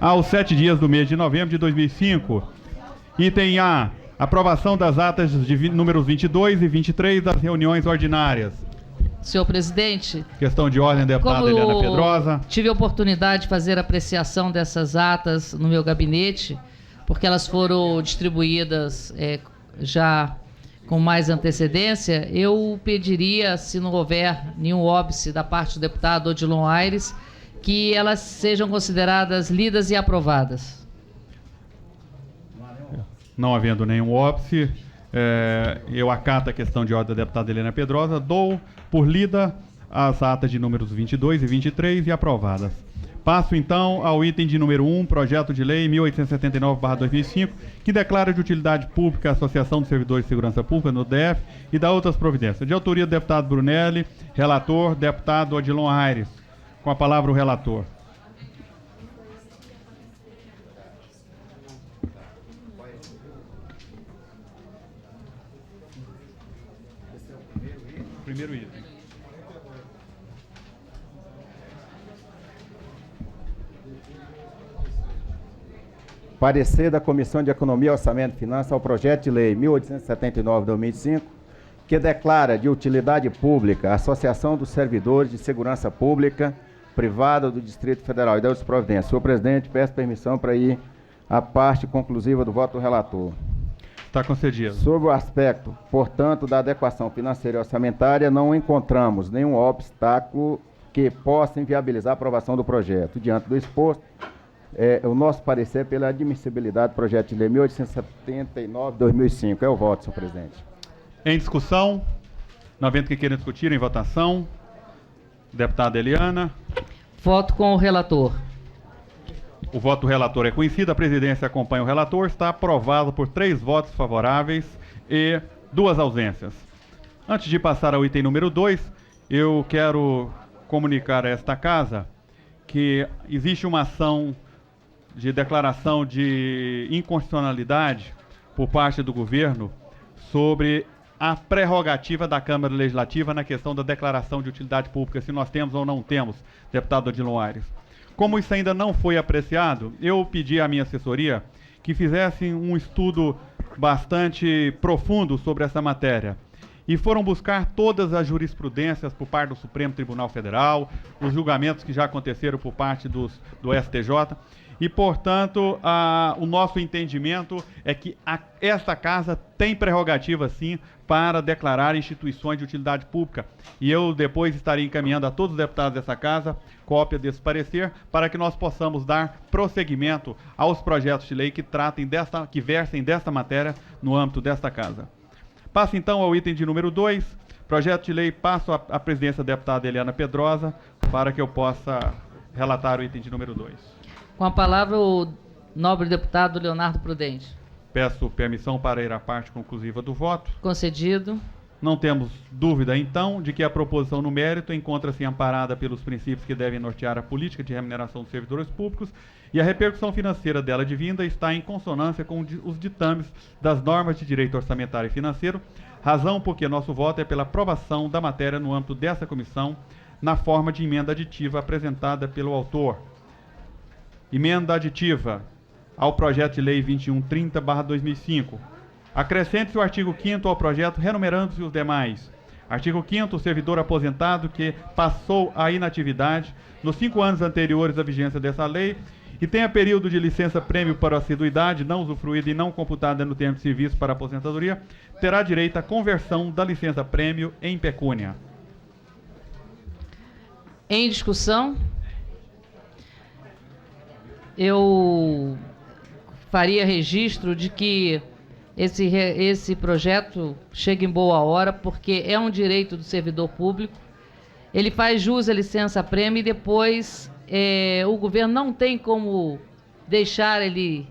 aos 7 dias do mês de novembro de 2005. Item A, aprovação das atas de números 22 e 23 das reuniões ordinárias. Senhor presidente, Questão de ordem, deputada Eliana Pedrosa. Tive a oportunidade de fazer apreciação dessas atas no meu gabinete, porque elas foram distribuídas já com mais antecedência. Eu pediria, se não houver nenhum óbice da parte do deputado Odilon Aires, que elas sejam consideradas lidas e aprovadas. Não havendo nenhum óbice, eu acato a questão de ordem da deputada Eliana Pedrosa, dou por lida as atas de números 22 e 23 e aprovadas. Passo, então, ao item de número 1, projeto de lei 1879/2005, que declara de utilidade pública a Associação dos Servidores de Segurança Pública, no DF, e dá outras providências. De autoria do deputado Brunelli, relator, deputado Odilon Aires. Com a palavra o relator. Primeiro item. Parecer da Comissão de Economia, Orçamento e Finanças ao projeto de lei 1879/2005, que declara de utilidade pública a Associação dos Servidores de Segurança Pública Privada do Distrito Federal e da outras providências. Senhor presidente, peço permissão para ir à parte conclusiva do voto do relator. Está concedido. Sobre o aspecto, portanto, da adequação financeira e orçamentária, não encontramos nenhum obstáculo que possa inviabilizar a aprovação do projeto. Diante do exposto, o nosso parecer é pela admissibilidade do projeto de lei 1879/2005. É o voto, senhor presidente. Em discussão, não havendo que queiram discutir, em votação. Deputada Eliana. Voto com o relator. O voto do relator é conhecido, a presidência acompanha o relator, está aprovado por 3 votos favoráveis e 2 ausências. Antes de passar ao item número 2, eu quero comunicar a esta casa que existe uma ação de declaração de inconstitucionalidade por parte do governo sobre a prerrogativa da Câmara Legislativa na questão da declaração de utilidade pública, se nós temos ou não temos, deputado Odilon Aires. Como isso ainda não foi apreciado, eu pedi à minha assessoria que fizessem um estudo bastante profundo sobre essa matéria. E foram buscar todas as jurisprudências por parte do Supremo Tribunal Federal, os julgamentos que já aconteceram por parte do STJ. E, portanto, o nosso entendimento é que esta casa tem prerrogativa, sim, para declarar instituições de utilidade pública. E eu depois estarei encaminhando a todos os deputados dessa casa cópia desse parecer, para que nós possamos dar prosseguimento aos projetos de lei que versem desta matéria no âmbito desta casa. Passo, então, ao item de número 2. Projeto de lei, passo à presidência da deputada Eliana Pedrosa, para que eu possa relatar o item de número 2. Com a palavra, o nobre deputado Leonardo Prudente. Peço permissão para ir à parte conclusiva do voto. Concedido. Não temos dúvida, então, de que a proposição no mérito encontra-se amparada pelos princípios que devem nortear a política de remuneração dos servidores públicos e a repercussão financeira dela advinda está em consonância com os ditames das normas de direito orçamentário e financeiro, razão porque nosso voto é pela aprovação da matéria no âmbito dessa comissão, na forma de emenda aditiva apresentada pelo autor. Emenda aditiva ao projeto de lei 2130/2005. Acrescente-se o artigo 5º ao projeto, renumerando-se os demais. Artigo 5º, o servidor aposentado que passou a inatividade nos 5 anos anteriores à vigência dessa lei e tenha período de licença-prêmio para assiduidade não usufruída e não computada no tempo de serviço para aposentadoria, terá direito à conversão da licença-prêmio em pecúnia. Em discussão, eu faria registro de que esse projeto chega em boa hora, porque é um direito do servidor público. Ele faz jus à licença-prêmio e depois o governo não tem como deixar ele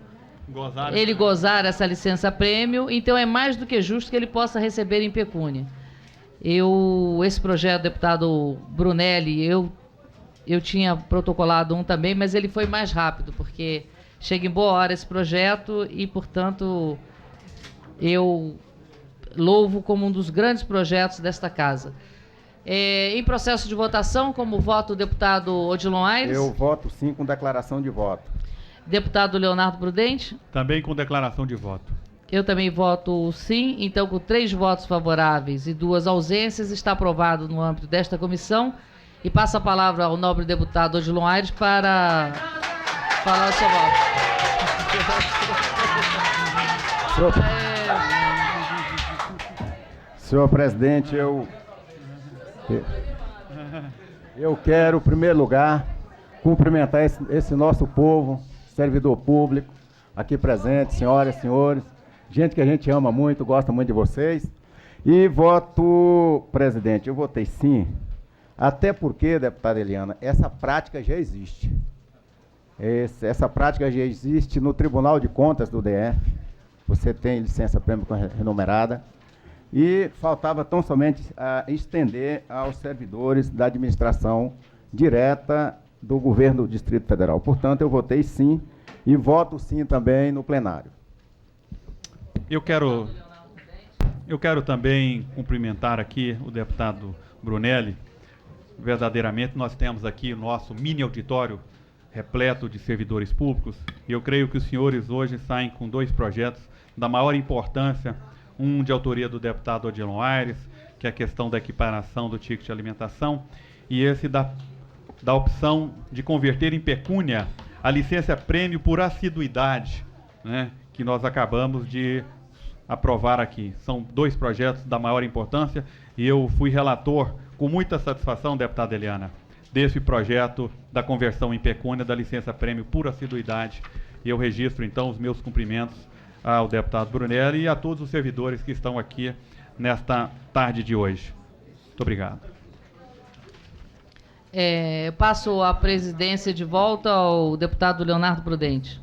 gozar essa licença-prêmio, então é mais do que justo que ele possa receber em pecúnia. Esse projeto, deputado Brunelli, eu tinha protocolado um também, mas ele foi mais rápido, porque chega em boa hora esse projeto e, portanto, eu louvo como um dos grandes projetos desta casa. Em processo de votação, como voto o deputado Odilon Aires? Eu voto sim com declaração de voto. Deputado Leonardo Prudente? Também com declaração de voto. Eu também voto sim. Então, com 3 votos favoráveis e 2 ausências, está aprovado no âmbito desta comissão. E passo a palavra ao nobre deputado Odilon Aires para falar o seu voto. Senhor presidente, eu quero, em primeiro lugar, cumprimentar esse nosso povo, servidor público, aqui presente, senhoras e senhores, gente que a gente ama muito, gosta muito de vocês. E voto, presidente, eu votei sim, até porque, deputada Eliana, essa prática já existe. Essa prática já existe no Tribunal de Contas do DF. Você tem licença prêmio remunerada. E faltava tão somente estender aos servidores da administração direta do governo do Distrito Federal. Portanto, eu votei sim e voto sim também no plenário. Eu quero também cumprimentar aqui o deputado Brunelli. Verdadeiramente, nós temos aqui o nosso mini auditório repleto de servidores públicos, e eu creio que os senhores hoje saem com 2 projetos da maior importância, um de autoria do deputado Odilon Aires, que é a questão da equiparação do ticket de alimentação, e esse da opção de converter em pecúnia a licença prêmio por assiduidade, né, que nós acabamos de aprovar aqui. São 2 projetos da maior importância, e eu fui relator com muita satisfação, deputada Eliana, desse projeto da conversão em pecúnia da licença prêmio por assiduidade. E eu registro, então, os meus cumprimentos ao deputado Brunelli e a todos os servidores que estão aqui nesta tarde de hoje. Muito obrigado. Passo a presidência de volta ao deputado Leonardo Prudente.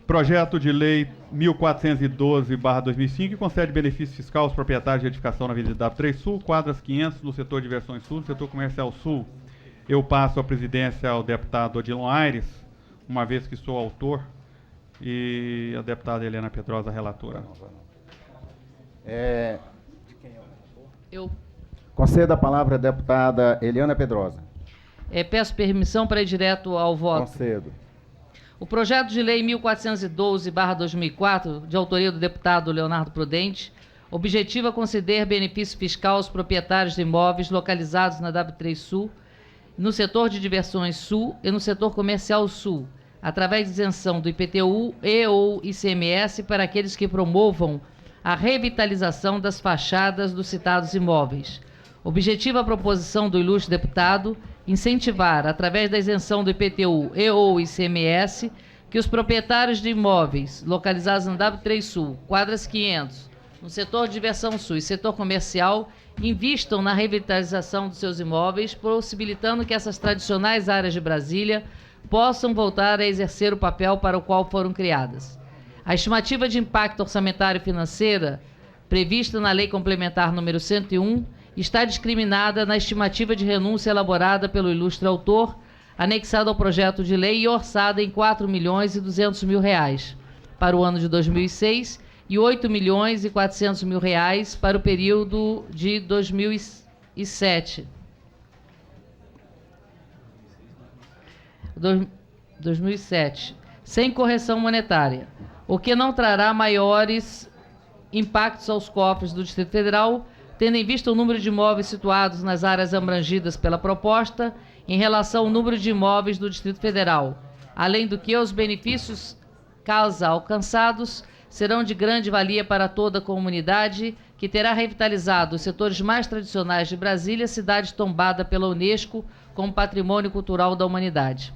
Projeto de Lei 1412/2005, que concede benefício fiscal aos proprietários de edificação na Avenida W3 Sul, quadras 500, no setor de diversões sul, setor comercial sul. Eu passo a presidência ao deputado Odilon Aires, uma vez que sou autor, e a deputada Helena Pedrosa, relatora. Conceda a palavra à deputada Eliana Pedrosa. Peço permissão para ir direto ao voto. Concedo. O projeto de lei 1412/2004, de autoria do deputado Leonardo Prudente, objetiva conceder benefício fiscal aos proprietários de imóveis localizados na W3 Sul, no setor de diversões sul e no setor comercial sul, através de isenção do IPTU e ou ICMS para aqueles que promovam a revitalização das fachadas dos citados imóveis. Objetiva a proposição do ilustre deputado incentivar, através da isenção do IPTU e ou ICMS, que os proprietários de imóveis localizados na W3 Sul, quadras 500, no setor de diversão sul e setor comercial, invistam na revitalização dos seus imóveis, possibilitando que essas tradicionais áreas de Brasília possam voltar a exercer o papel para o qual foram criadas. A estimativa de impacto orçamentário e financeira, prevista na Lei Complementar número 101, está discriminada na estimativa de renúncia elaborada pelo ilustre autor, anexada ao projeto de lei e orçada em R$ 4.200.000 para o ano de 2006 e R$ 8.400.000 para o período de 2007. 2007, sem correção monetária, o que não trará maiores impactos aos cofres do Distrito Federal, tendo em vista o número de imóveis situados nas áreas abrangidas pela proposta em relação ao número de imóveis do Distrito Federal, além do que os benefícios caso alcançados serão de grande valia para toda a comunidade, que terá revitalizado os setores mais tradicionais de Brasília, cidade tombada pela Unesco como Patrimônio Cultural da Humanidade.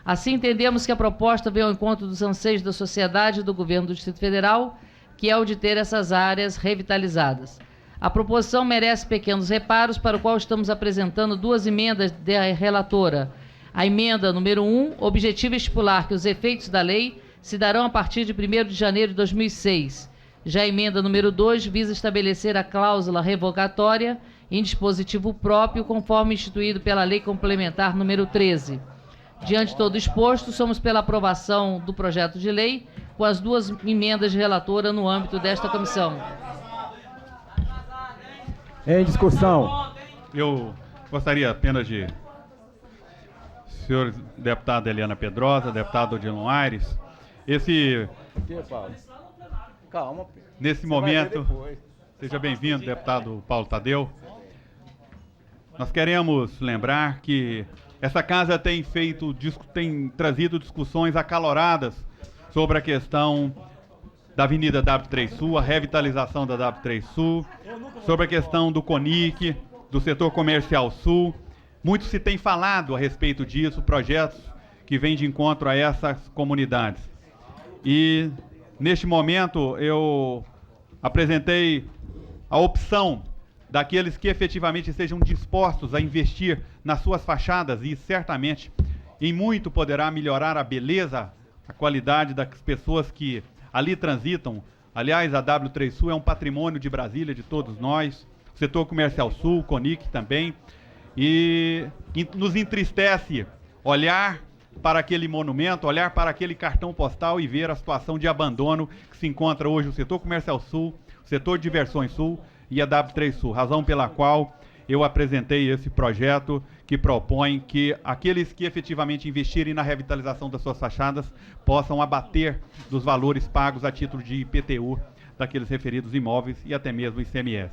Assim, entendemos que a proposta vem ao encontro dos anseios da sociedade e do governo do Distrito Federal, que é o de ter essas áreas revitalizadas. A proposição merece pequenos reparos, para o qual estamos apresentando 2 emendas da relatora. A emenda número 1 objetiva estipular que os efeitos da lei se darão a partir de 1º de janeiro de 2006. Já a emenda número 2 visa estabelecer a cláusula revogatória em dispositivo próprio, conforme instituído pela Lei Complementar número 13. Diante de todo exposto, somos pela aprovação do projeto de lei com as 2 emendas de relatora no âmbito desta comissão. Em discussão. Eu gostaria apenas de... senhores deputado Eliana Pedrosa, deputado Odilon Aires, esse... Aqui, Paulo. Calma, Pedro. Nesse momento, seja bem-vindo, deputado Paulo Tadeu. Nós queremos lembrar que essa casa tem trazido discussões acaloradas sobre a questão da Avenida W3 Sul, a revitalização da W3 Sul, sobre a questão do CONIC, do setor comercial sul. Muito se tem falado a respeito disso, projetos que vêm de encontro a essas comunidades. E, neste momento, eu apresentei a opção daqueles que efetivamente estejam dispostos a investir nas suas fachadas e, certamente, em muito poderá melhorar a beleza, a qualidade das pessoas que ali transitam. Aliás, a W3 Sul é um patrimônio de Brasília, de todos nós, o setor comercial sul, o CONIC também, e nos entristece olhar para aquele monumento, olhar para aquele cartão postal e ver a situação de abandono que se encontra hoje o setor comercial sul, o setor de diversões sul e a W3 Sul, razão pela qual eu apresentei esse projeto que propõe que aqueles que efetivamente investirem na revitalização das suas fachadas possam abater dos valores pagos a título de IPTU daqueles referidos imóveis e até mesmo ICMS.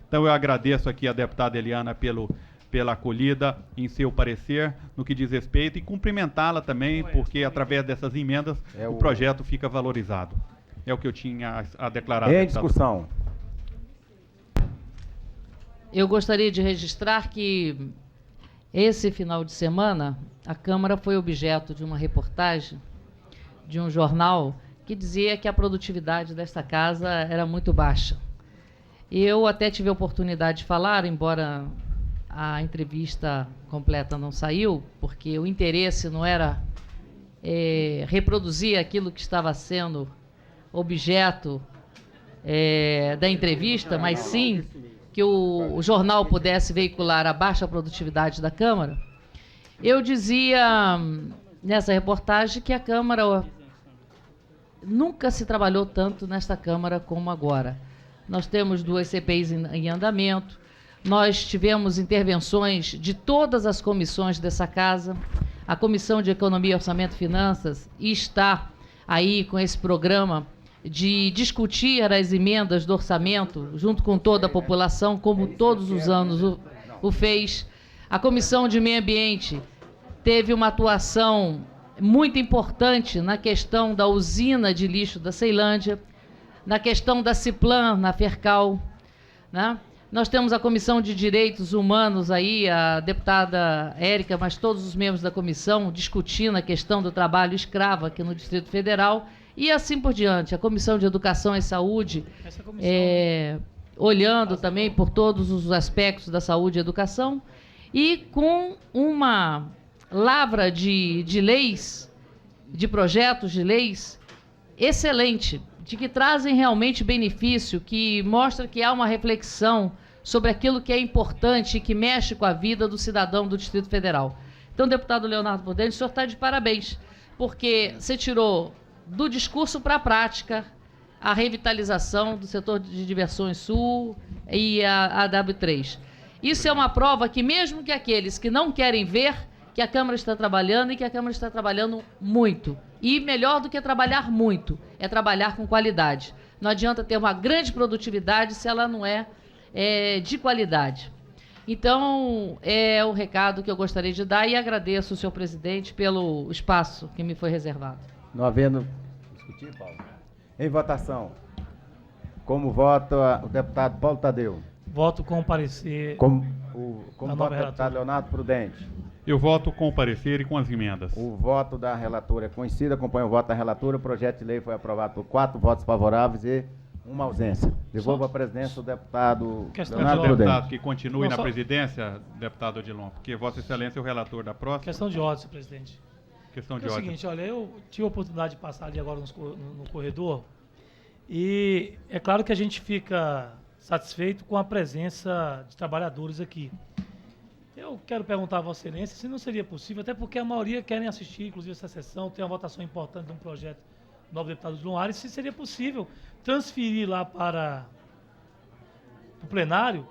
Então eu agradeço aqui a deputada Eliana pela acolhida em seu parecer no que diz respeito e cumprimentá-la também, porque através dessas emendas o projeto fica valorizado. É o que eu tinha a declarar. Em discussão. Eu gostaria de registrar que esse final de semana a Câmara foi objeto de uma reportagem de um jornal que dizia que a produtividade desta casa era muito baixa. Eu até tive a oportunidade de falar, embora a entrevista completa não saiu, porque o interesse não era reproduzir aquilo que estava sendo objeto da entrevista, mas sim que o jornal pudesse veicular a baixa produtividade da Câmara. Eu dizia nessa reportagem que a Câmara nunca se trabalhou tanto nesta Câmara como agora. Nós temos 2 CPIs em andamento, nós tivemos intervenções de todas as comissões dessa casa, a Comissão de Economia, Orçamento e Finanças está aí com esse programa de discutir as emendas do orçamento junto com toda a população, como todos os anos o fez. A Comissão de Meio Ambiente teve uma atuação muito importante na questão da usina de lixo da Ceilândia, na questão da Ciplan, na Fercal, né? Nós temos a Comissão de Direitos Humanos aí, a deputada Érica, mas todos os membros da comissão discutindo a questão do trabalho escravo aqui no Distrito Federal e assim por diante. A Comissão de Educação e Saúde, olhando também por todos os aspectos da saúde e educação, e com uma lavra de leis, de projetos de leis excelente, de que trazem realmente benefício, que mostra que há uma reflexão sobre aquilo que é importante e que mexe com a vida do cidadão do Distrito Federal. Então, deputado Leonardo Prudente, o senhor está de parabéns, porque você tirou do discurso para a prática a revitalização do setor de diversões sul e a W3. Isso é uma prova que mesmo que aqueles que não querem ver, que a Câmara está trabalhando e que a Câmara está trabalhando muito. E melhor do que trabalhar muito, é trabalhar com qualidade. Não adianta ter uma grande produtividade se ela não é de qualidade. Então, é o recado que eu gostaria de dar e agradeço, senhor presidente, pelo espaço que me foi reservado. Não havendo discutir, Paulo. Em votação. Como vota o deputado Paulo Tadeu? Voto com parecer. Como vota o deputado Leonardo Prudente? Eu voto com o parecer e com as emendas. O voto da relatora é conhecido, acompanha o voto da relatora. O projeto de lei foi aprovado por 4 votos favoráveis e uma ausência. Devolvo a presidência do deputado Leonardo Prudente. Deputado que continue na presidência, deputado Odilon, porque Vossa Excelência é o relator da próxima. Questão de ordem, senhor presidente. Questão de ordem. ordem. É o seguinte, olha, eu tive a oportunidade de passar ali agora no corredor e é claro que a gente fica satisfeito com a presença de trabalhadores aqui. Eu quero perguntar a Vossa Excelência se não seria possível, até porque a maioria querem assistir, inclusive essa sessão, tem uma votação importante de um projeto do novo deputado Odilon Aires, se seria possível transferir lá para o plenário,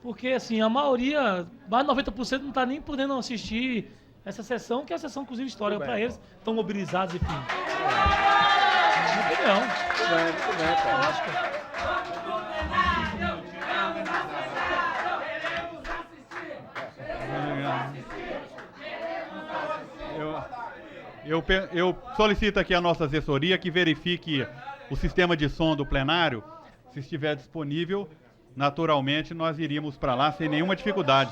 porque assim, a maioria, mais de 90% não está nem podendo assistir essa sessão, que é a sessão, inclusive, histórica para eles. Estão mobilizados, enfim. Minha opinião. Muito bem, Paulo. Lógico. Eu solicito aqui a nossa assessoria que verifique o sistema de som do plenário. Se estiver disponível, naturalmente nós iríamos para lá sem nenhuma dificuldade.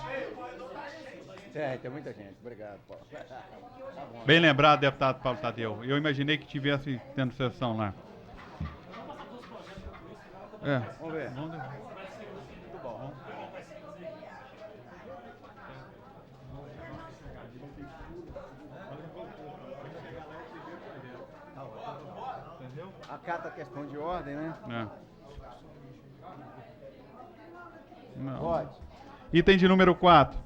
Tem muita gente. Obrigado, Paulo. Bem lembrado, deputado Paulo Tadeu. Eu imaginei que tivesse tendo sessão lá. Vamos ver. Vamos ver. Muito bom. Acata a questão de ordem, né? Não. Pode. Item de número 4.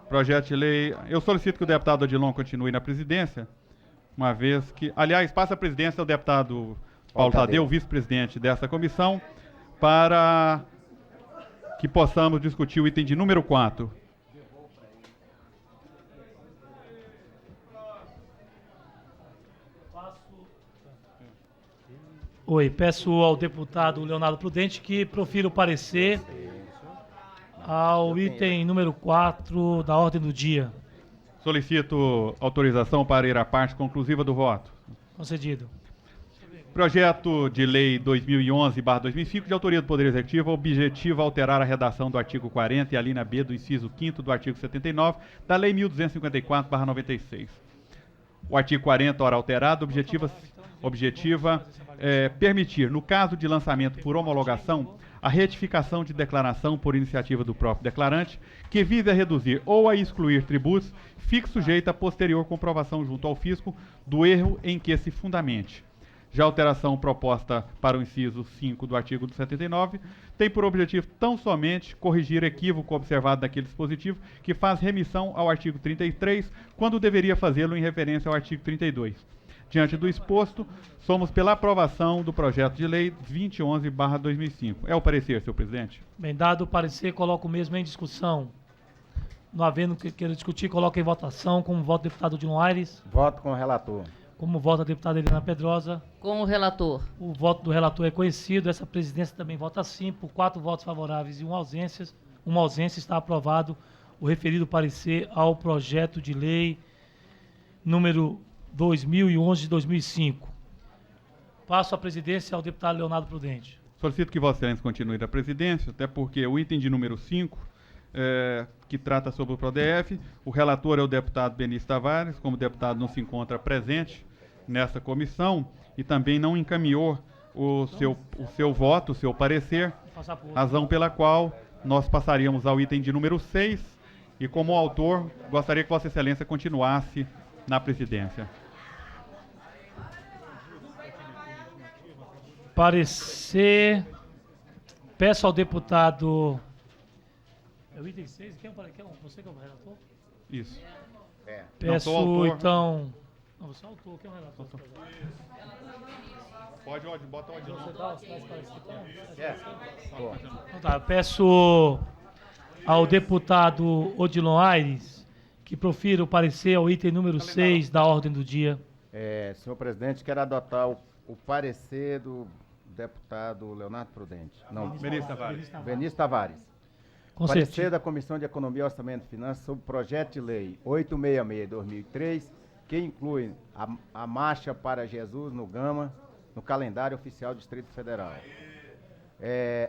Projeto de lei. Eu solicito que o deputado Odilon continue na presidência, uma vez que. Aliás, passa a presidência ao deputado Paulo Tadeu, vice-presidente dessa comissão, para que possamos discutir o item de número 4. Oi, peço ao deputado Leonardo Prudente que profira o parecer ao item número 4 da ordem do dia. Solicito autorização para ir à parte conclusiva do voto. Concedido. Projeto de Lei 2011/2005, de autoria do Poder Executivo, objetiva alterar a redação do artigo 40 e a linha B do inciso 5º do artigo 79 da Lei 1254/96. O artigo 40, ora alterado, objetiva permitir, no caso de lançamento por homologação, a retificação de declaração por iniciativa do próprio declarante, que vise a reduzir ou a excluir tributos, fique sujeita a posterior comprovação junto ao fisco do erro em que se fundamente. Já a alteração proposta para o inciso 5 do artigo 79 tem por objetivo tão somente corrigir equívoco observado naquele dispositivo que faz remissão ao artigo 33, quando deveria fazê-lo em referência ao artigo 32. Diante do exposto, somos pela aprovação do projeto de lei 2011/2005. É o parecer, senhor presidente. Bem, dado o parecer, coloco o mesmo em discussão. Não havendo que queira discutir, coloco em votação. Como voto o deputado Odilon Aires. Voto com o relator. Como voto a deputada Eliana Pedrosa. Com o relator. O voto do relator é conhecido. Essa presidência também vota sim. Por 4 votos favoráveis e uma ausência, está aprovado o referido parecer ao projeto de lei número 2011 de 2005. Passo a presidência ao deputado Leonardo Prudente. Solicito que Vossa Excelência continue na presidência, até porque o item de número 5, que trata sobre o PRODEF, o relator é o deputado Benício Tavares, como o deputado não se encontra presente nessa comissão e também não encaminhou o seu voto, o seu parecer, razão pela qual nós passaríamos ao item de número 6 e, como autor, gostaria que Vossa Excelência continuasse na presidência. Parecer. Peço ao deputado. É o item 6? Você que é o relator? Isso. Peço, não, sou autor. Então. Não, você é o autor, quem é o relator? Pode, bota o Odilon. Você dá esclarecer, então? Bom. Então tá, peço ao deputado Odilon Aires que profira o parecer ao item número 6 da ordem do dia. Senhor presidente, quero adotar o parecer do deputado Leonardo Prudente. Não, Benício Tavares. Benício Tavares. Parecer da Comissão de Economia, Orçamento e Finanças sobre o projeto de lei 866/2003, que inclui a Marcha para Jesus no Gama, no calendário oficial do Distrito Federal.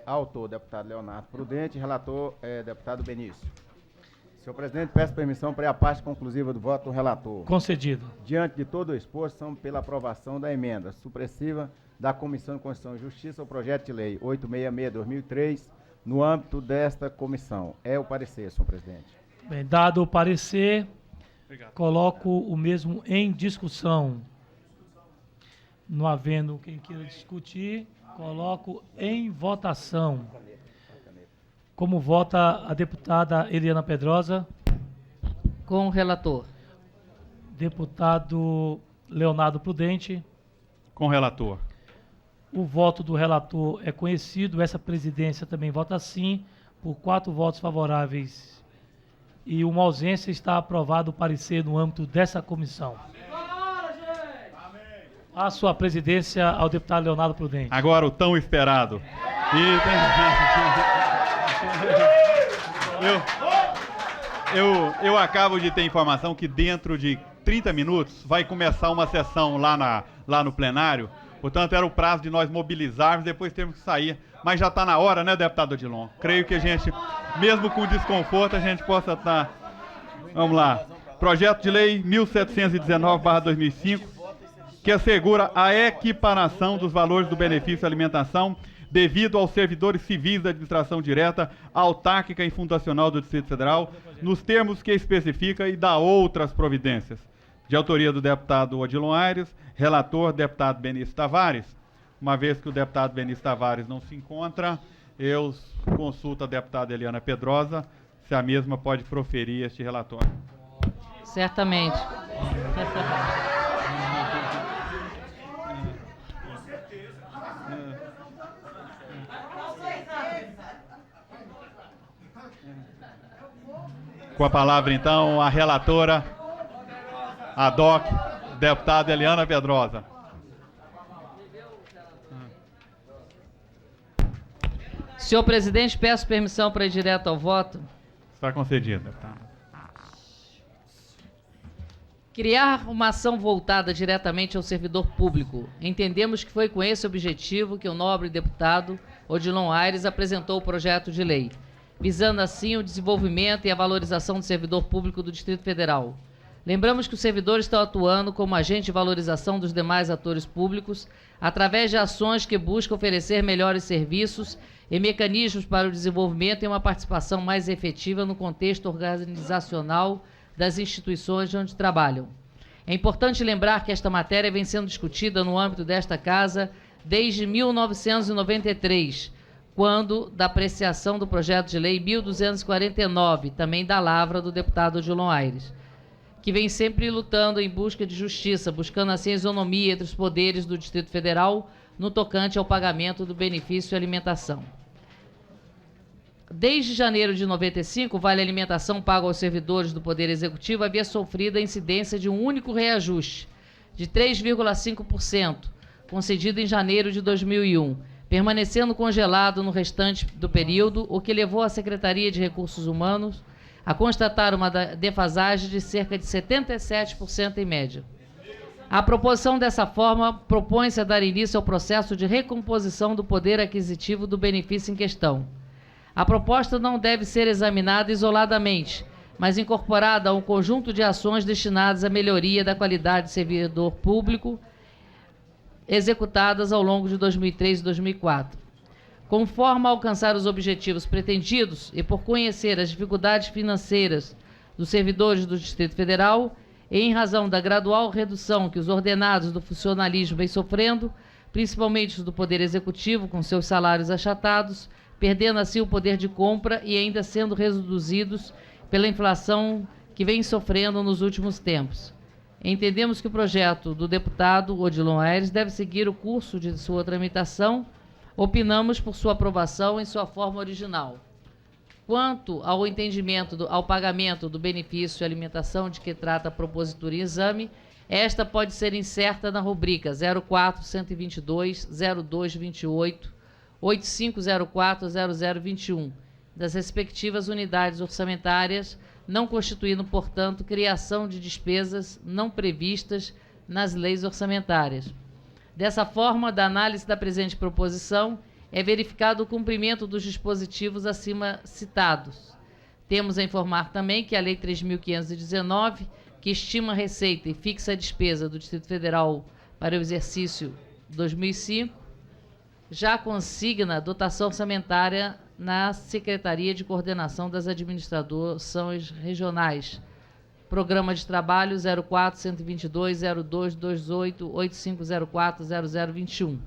Autor, deputado Leonardo Prudente, relator, deputado Benício. Senhor presidente, peço permissão para ir à parte conclusiva do voto do relator. Concedido. Diante de todo o exposto, são pela aprovação da emenda supressiva da Comissão de Constituição e Justiça ao projeto de lei 866/2003, no âmbito desta comissão. É o parecer, senhor presidente. Bem, dado o parecer, Obrigado. Coloco o mesmo em discussão. Não havendo quem queira discutir, coloco em votação. Como vota a deputada Eliana Pedrosa? Com o relator. Deputado Leonardo Prudente? Com o relator. O voto do relator é conhecido. Essa presidência também vota sim, por 4 votos favoráveis e uma ausência, está aprovado o parecer no âmbito dessa comissão. A sua presidência ao deputado Leonardo Prudente. Agora o tão esperado. Eu acabo de ter informação que dentro de 30 minutos vai começar uma sessão lá no plenário. Portanto, era o prazo de nós mobilizarmos, depois temos que sair. Mas já está na hora, né, deputado Odilon? Creio que a gente, mesmo com desconforto, a gente possa estar... Vamos lá. Projeto de Lei 1719/2005, que assegura a equiparação dos valores do benefício de alimentação devido aos servidores civis da administração direta, autárquica e fundacional do Distrito Federal, nos termos que especifica e dá outras providências. De autoria do deputado Odilon Aires, relator, deputado Benício Tavares. Uma vez que o deputado Benício Tavares não se encontra, eu consulto a deputada Eliana Pedrosa se a mesma pode proferir este relatório. Certamente. Com a palavra, então, a relatora, a DOC, deputada Eliana Pedrosa. Senhor presidente, peço permissão para ir direto ao voto. Está concedido, deputado. Criar uma ação voltada diretamente ao servidor público. Entendemos que foi com esse objetivo que o nobre deputado Odilon Aires apresentou o projeto de lei, visando assim o desenvolvimento e a valorização do servidor público do Distrito Federal. Lembramos que os servidores estão atuando como agente de valorização dos demais atores públicos, através de ações que buscam oferecer melhores serviços e mecanismos para o desenvolvimento e uma participação mais efetiva no contexto organizacional das instituições onde trabalham. É importante lembrar que esta matéria vem sendo discutida no âmbito desta Casa desde 1993, quando da apreciação do projeto de lei 1249, também da lavra do deputado Odilon Aires, que vem sempre lutando em busca de justiça, buscando assim a isonomia entre os poderes do Distrito Federal no tocante ao pagamento do benefício de alimentação. Desde janeiro de 95, o Vale Alimentação pago aos servidores do Poder Executivo havia sofrido a incidência de um único reajuste, de 3,5%, concedido em janeiro de 2001, permanecendo congelado no restante do período, o que levou a Secretaria de Recursos Humanos a constatar uma defasagem de cerca de 77% em média. A proposição dessa forma propõe-se a dar início ao processo de recomposição do poder aquisitivo do benefício em questão. A proposta não deve ser examinada isoladamente, mas incorporada a um conjunto de ações destinadas à melhoria da qualidade do servidor público executadas ao longo de 2003 e 2004. Conforme alcançar os objetivos pretendidos e por conhecer as dificuldades financeiras dos servidores do Distrito Federal, e em razão da gradual redução que os ordenados do funcionalismo vêm sofrendo, principalmente os do Poder Executivo, com seus salários achatados, perdendo assim o poder de compra e ainda sendo reduzidos pela inflação que vem sofrendo nos últimos tempos. Entendemos que o projeto do deputado Odilon Aires deve seguir o curso de sua tramitação. Opinamos por sua aprovação em sua forma original. Quanto ao entendimento ao pagamento do benefício de alimentação de que trata a propositura em exame, esta pode ser inserta na rubrica 04-122, 0228, 8504-0021, das respectivas unidades orçamentárias, não constituindo, portanto, criação de despesas não previstas nas leis orçamentárias. Dessa forma, da análise da presente proposição, é verificado o cumprimento dos dispositivos acima citados. Temos a informar também que a Lei 3.519, que estima a receita e fixa a despesa do Distrito Federal para o exercício 2005, já consigna dotação orçamentária na Secretaria de Coordenação das Administrações Regionais. Programa de Trabalho 04-122-0228-8504-0021.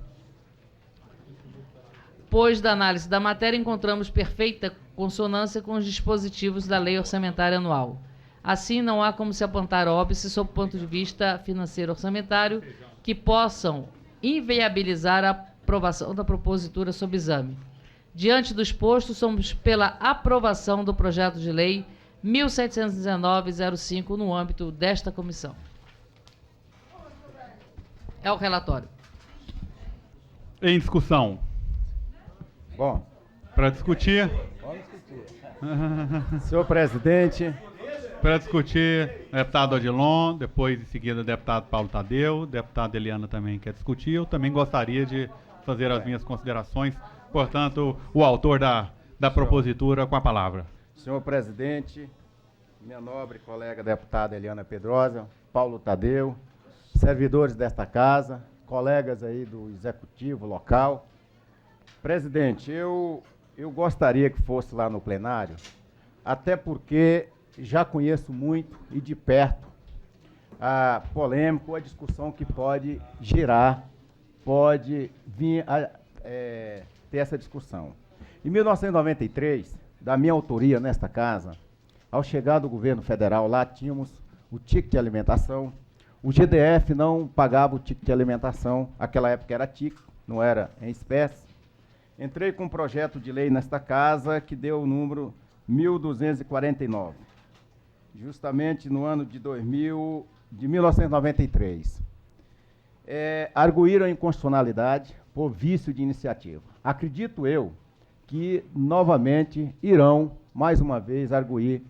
Depois da análise da matéria, encontramos perfeita consonância com os dispositivos da Lei Orçamentária Anual. Assim, não há como se apontar óbice, sob o ponto de vista financeiro orçamentário, que possam inviabilizar a aprovação da propositura sob exame. Diante do exposto, somos pela aprovação do projeto de lei 1719-05 no âmbito desta comissão. É o relatório. Em discussão. Bom, Para discutir. senhor presidente, Para discutir, deputado Odilon, depois em seguida deputado Paulo Tadeu, deputada Eliana também quer discutir. Eu também gostaria de fazer as minhas considerações. Portanto, o autor da propositura com a palavra. senhor presidente, minha nobre colega deputada Eliana Pedrosa, Paulo Tadeu, servidores desta casa, colegas aí do executivo local. Presidente, eu gostaria que fosse lá no plenário, até porque já conheço muito e de perto a polêmica, a discussão que pode girar, pode vir a ter essa discussão. Em 1993, da minha autoria nesta casa, ao chegar do governo federal, lá tínhamos o ticket de alimentação. O GDF não pagava o ticket de alimentação, aquela época era ticket, não era em espécie. Entrei com um projeto de lei nesta casa que deu o número 1249, justamente no ano de 1993. Arguíram a inconstitucionalidade por vício de iniciativa. Acredito eu que novamente irão, mais uma vez, arguir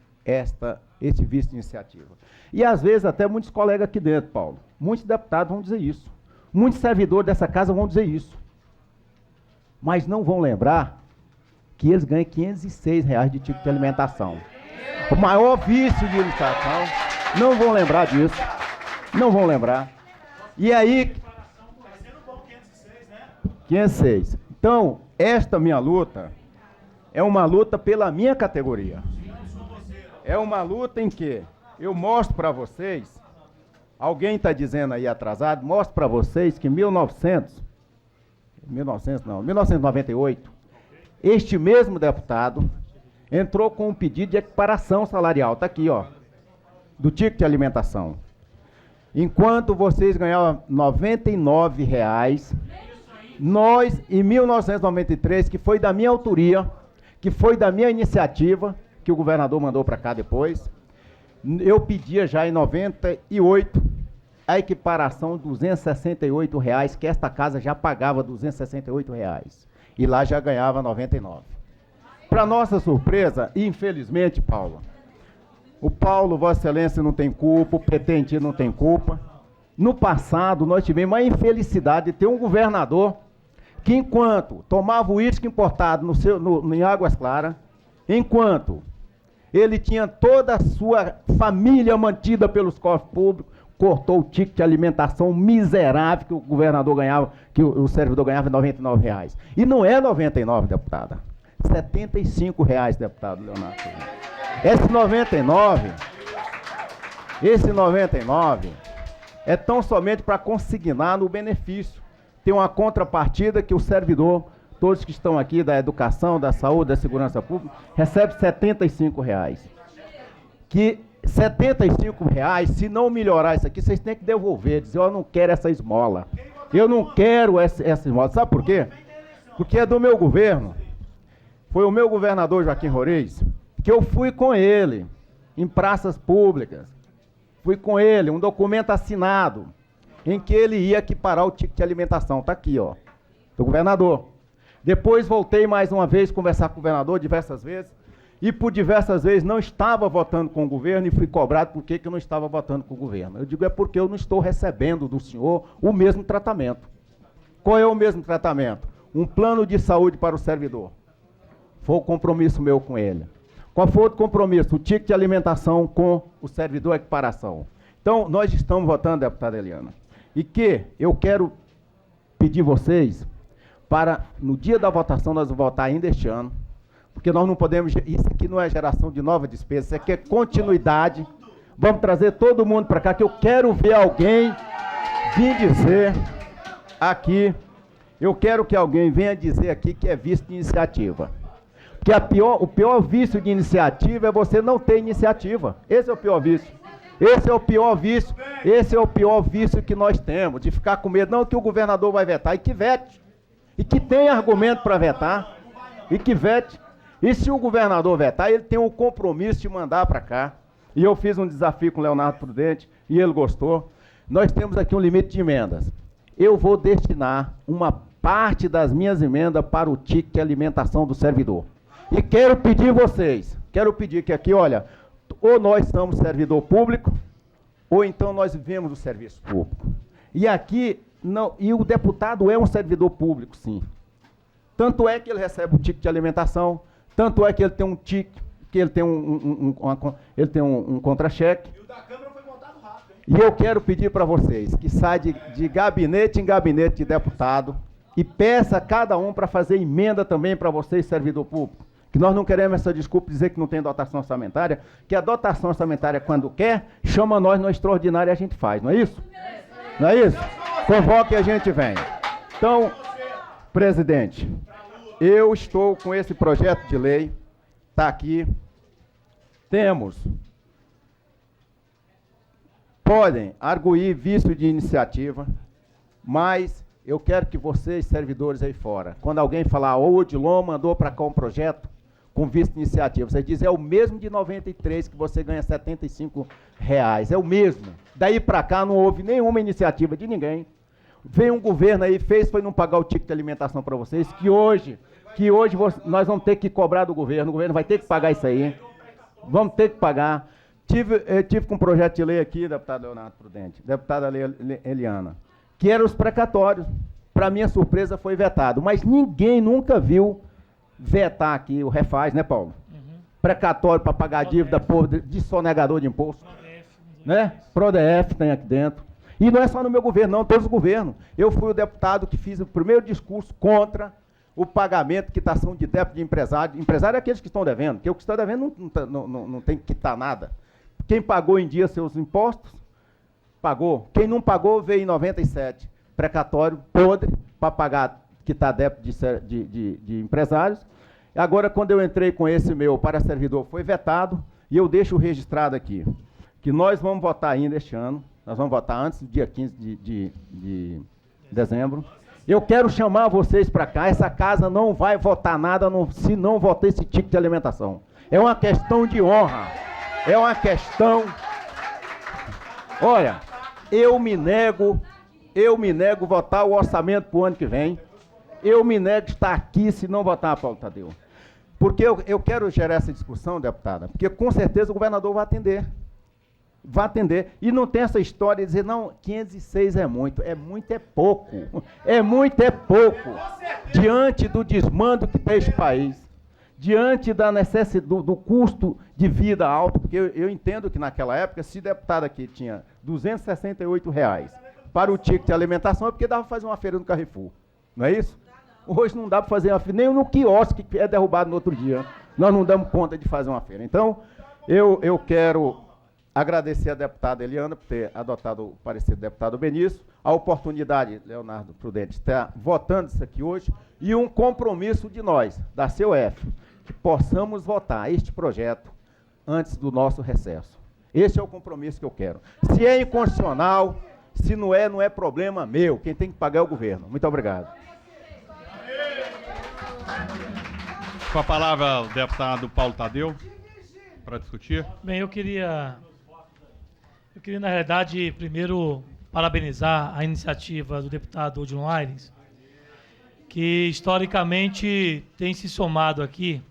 esse vício de iniciativa. E às vezes até muitos colegas aqui dentro, Paulo, muitos deputados vão dizer isso, muitos servidores dessa casa vão dizer isso, mas não vão lembrar que eles ganham R$506 de ticket de alimentação. O maior vício de iniciação, não vão lembrar disso, não vão lembrar. E aí... 506. Então, esta minha luta é uma luta pela minha categoria. É uma luta em que eu mostro para vocês, alguém está dizendo aí atrasado, mostro para vocês que em 1998, este mesmo deputado entrou com um pedido de equiparação salarial, está aqui, ó, do ticket de alimentação. Enquanto vocês ganhavam R$99, nós, em 1993, que foi da minha autoria, que foi da minha iniciativa, que o governador mandou para cá depois, eu pedia já em 98 a equiparação de R$268, que esta casa já pagava R$268, e lá já ganhava 99. Para nossa surpresa, infelizmente, Paulo, o Paulo, Vossa Excelência, não tem culpa, o pretendente não tem culpa. No passado, nós tivemos a infelicidade de ter um governador que, enquanto tomava o uísque importado em Águas Claras, enquanto ele tinha toda a sua família mantida pelos cofres públicos, cortou o ticket de alimentação miserável que o governador ganhava, que o servidor ganhava R$99. E não é 99, deputada. R$75, deputado Leonardo. Esse 99 é tão somente para consignar no benefício. Tem uma contrapartida que o servidor, todos que estão aqui da educação, da saúde, da segurança pública, recebe R$75. Que R$75, se não melhorar isso aqui, vocês têm que devolver, dizer, eu não quero essa esmola. Eu não quero essa esmola. Sabe por quê? Porque é do meu governo. Foi o meu governador Joaquim Roriz, que eu fui com ele em praças públicas. Fui com ele, um documento assinado, em que ele ia equiparar o ticket de alimentação. Está aqui, ó, do governador. Depois voltei mais uma vez conversar com o governador diversas vezes, e por diversas vezes não estava votando com o governo e fui cobrado por que eu não estava votando com o governo. Eu digo, é porque eu não estou recebendo do senhor o mesmo tratamento. Qual é o mesmo tratamento? Um plano de saúde para o servidor. Foi o compromisso meu com ele. Qual foi outro compromisso? O ticket de alimentação com o servidor equiparação. Então, nós estamos votando, deputada Eliana, e que eu quero pedir vocês para, no dia da votação, nós vamos votar ainda este ano, porque nós não podemos, isso aqui não é geração de nova despesa, isso aqui é continuidade. Vamos trazer todo mundo para cá, que eu quero ver alguém vir dizer aqui, eu quero que alguém venha dizer aqui que é vício de iniciativa. Porque o pior vício de iniciativa é você não ter iniciativa. Esse é o pior vício. Esse é o pior vício. Esse é o pior vício que nós temos, de ficar com medo. Não que o governador vai vetar, e que vete. E que tenha argumento para vetar. E que vete. E se o governador vetar, ele tem o compromisso de mandar para cá. E eu fiz um desafio com o Leonardo Prudente e ele gostou. Nós temos aqui um limite de emendas. Eu vou destinar uma parte das minhas emendas para o ticket de alimentação do servidor. E quero pedir que aqui, olha, ou nós somos servidor público, ou então nós vivemos do serviço público. E aqui, não, e o deputado é um servidor público, sim. Tanto é que ele recebe o ticket de alimentação, tanto é que ele tem um ticket, que ele tem um contra-cheque. E o da Câmara foi montado rápido, hein? E eu quero pedir para vocês que saia de gabinete em gabinete de deputado e peça a cada um para fazer emenda também para vocês, servidor público. Que nós não queremos essa desculpa dizer que não tem dotação orçamentária, que a dotação orçamentária, quando quer, chama nós no extraordinário e a gente faz, não é isso? Não é isso? Convoque e a gente vem. Então, presidente, eu estou com esse projeto de lei, está aqui, podem arguir vício de iniciativa, mas eu quero que vocês, servidores aí fora, quando alguém falar, o Odilon mandou para cá um projeto com vício de iniciativa, você diz, é o mesmo de 93 que você ganha R$75, é o mesmo. Daí para cá não houve nenhuma iniciativa de ninguém. Veio um governo aí, foi não pagar o ticket de alimentação para vocês, que hoje nós vamos ter que cobrar do governo, o governo vai ter que pagar isso aí, vamos ter que pagar. Tive com um projeto de lei aqui, deputado Leonardo Prudente, deputada Eliana, que eram os precatórios. Para minha surpresa foi vetado, mas ninguém nunca viu vetar aqui o refaz, né, Paulo? Precatório para pagar dívida de sonegador de imposto, né? PRODEF tem aqui dentro. E não é só no meu governo, não, todos os governos. Eu fui o deputado que fiz o primeiro discurso contra o pagamento, quitação de débito de empresário. Empresário é aqueles que estão devendo, porque o que está devendo não tem que quitar nada. Quem pagou em dia seus impostos, pagou. Quem não pagou, veio em 97. Precatório podre para pagar, quitar débito de empresários. Agora, quando eu entrei com esse meu para servidor, foi vetado, e eu deixo registrado aqui, que nós vamos votar ainda este ano, nós vamos votar antes do dia 15 de dezembro. Eu quero chamar vocês para cá, essa casa não vai votar nada se não votar esse ticket de alimentação. É uma questão de honra, é uma questão... Olha, eu me nego a votar o orçamento para o ano que vem, eu me nego a estar aqui se não votar, Paulo Tadeu. Porque eu quero gerar essa discussão, deputada, porque com certeza o governador vai atender. Vai atender. E não tem essa história de dizer, não, 506 é muito é pouco. É muito, é pouco. Diante do desmando que tem esse país, diante da necessidade, do custo de vida alto, porque eu entendo que naquela época, se deputado aqui tinha R$268 para o ticket de alimentação, é porque dava para fazer uma feira no Carrefour. Não é isso? Hoje não dá para fazer uma feira, nem no quiosque que é derrubado no outro dia. Nós não damos conta de fazer uma feira. Então, eu quero agradecer a deputada Eliana por ter adotado o parecer do deputado Benício, a oportunidade, Leonardo Prudente, de estar votando isso aqui hoje, e um compromisso de nós, da CUF, que possamos votar este projeto antes do nosso recesso. Esse é o compromisso que eu quero. Se é inconstitucional, se não é problema meu. Quem tem que pagar é o governo. Muito obrigado. Com a palavra, o deputado Paulo Tadeu, para discutir. Bem, eu queria, na realidade, primeiro parabenizar a iniciativa do deputado Odilon Aires, que historicamente tem se somado aqui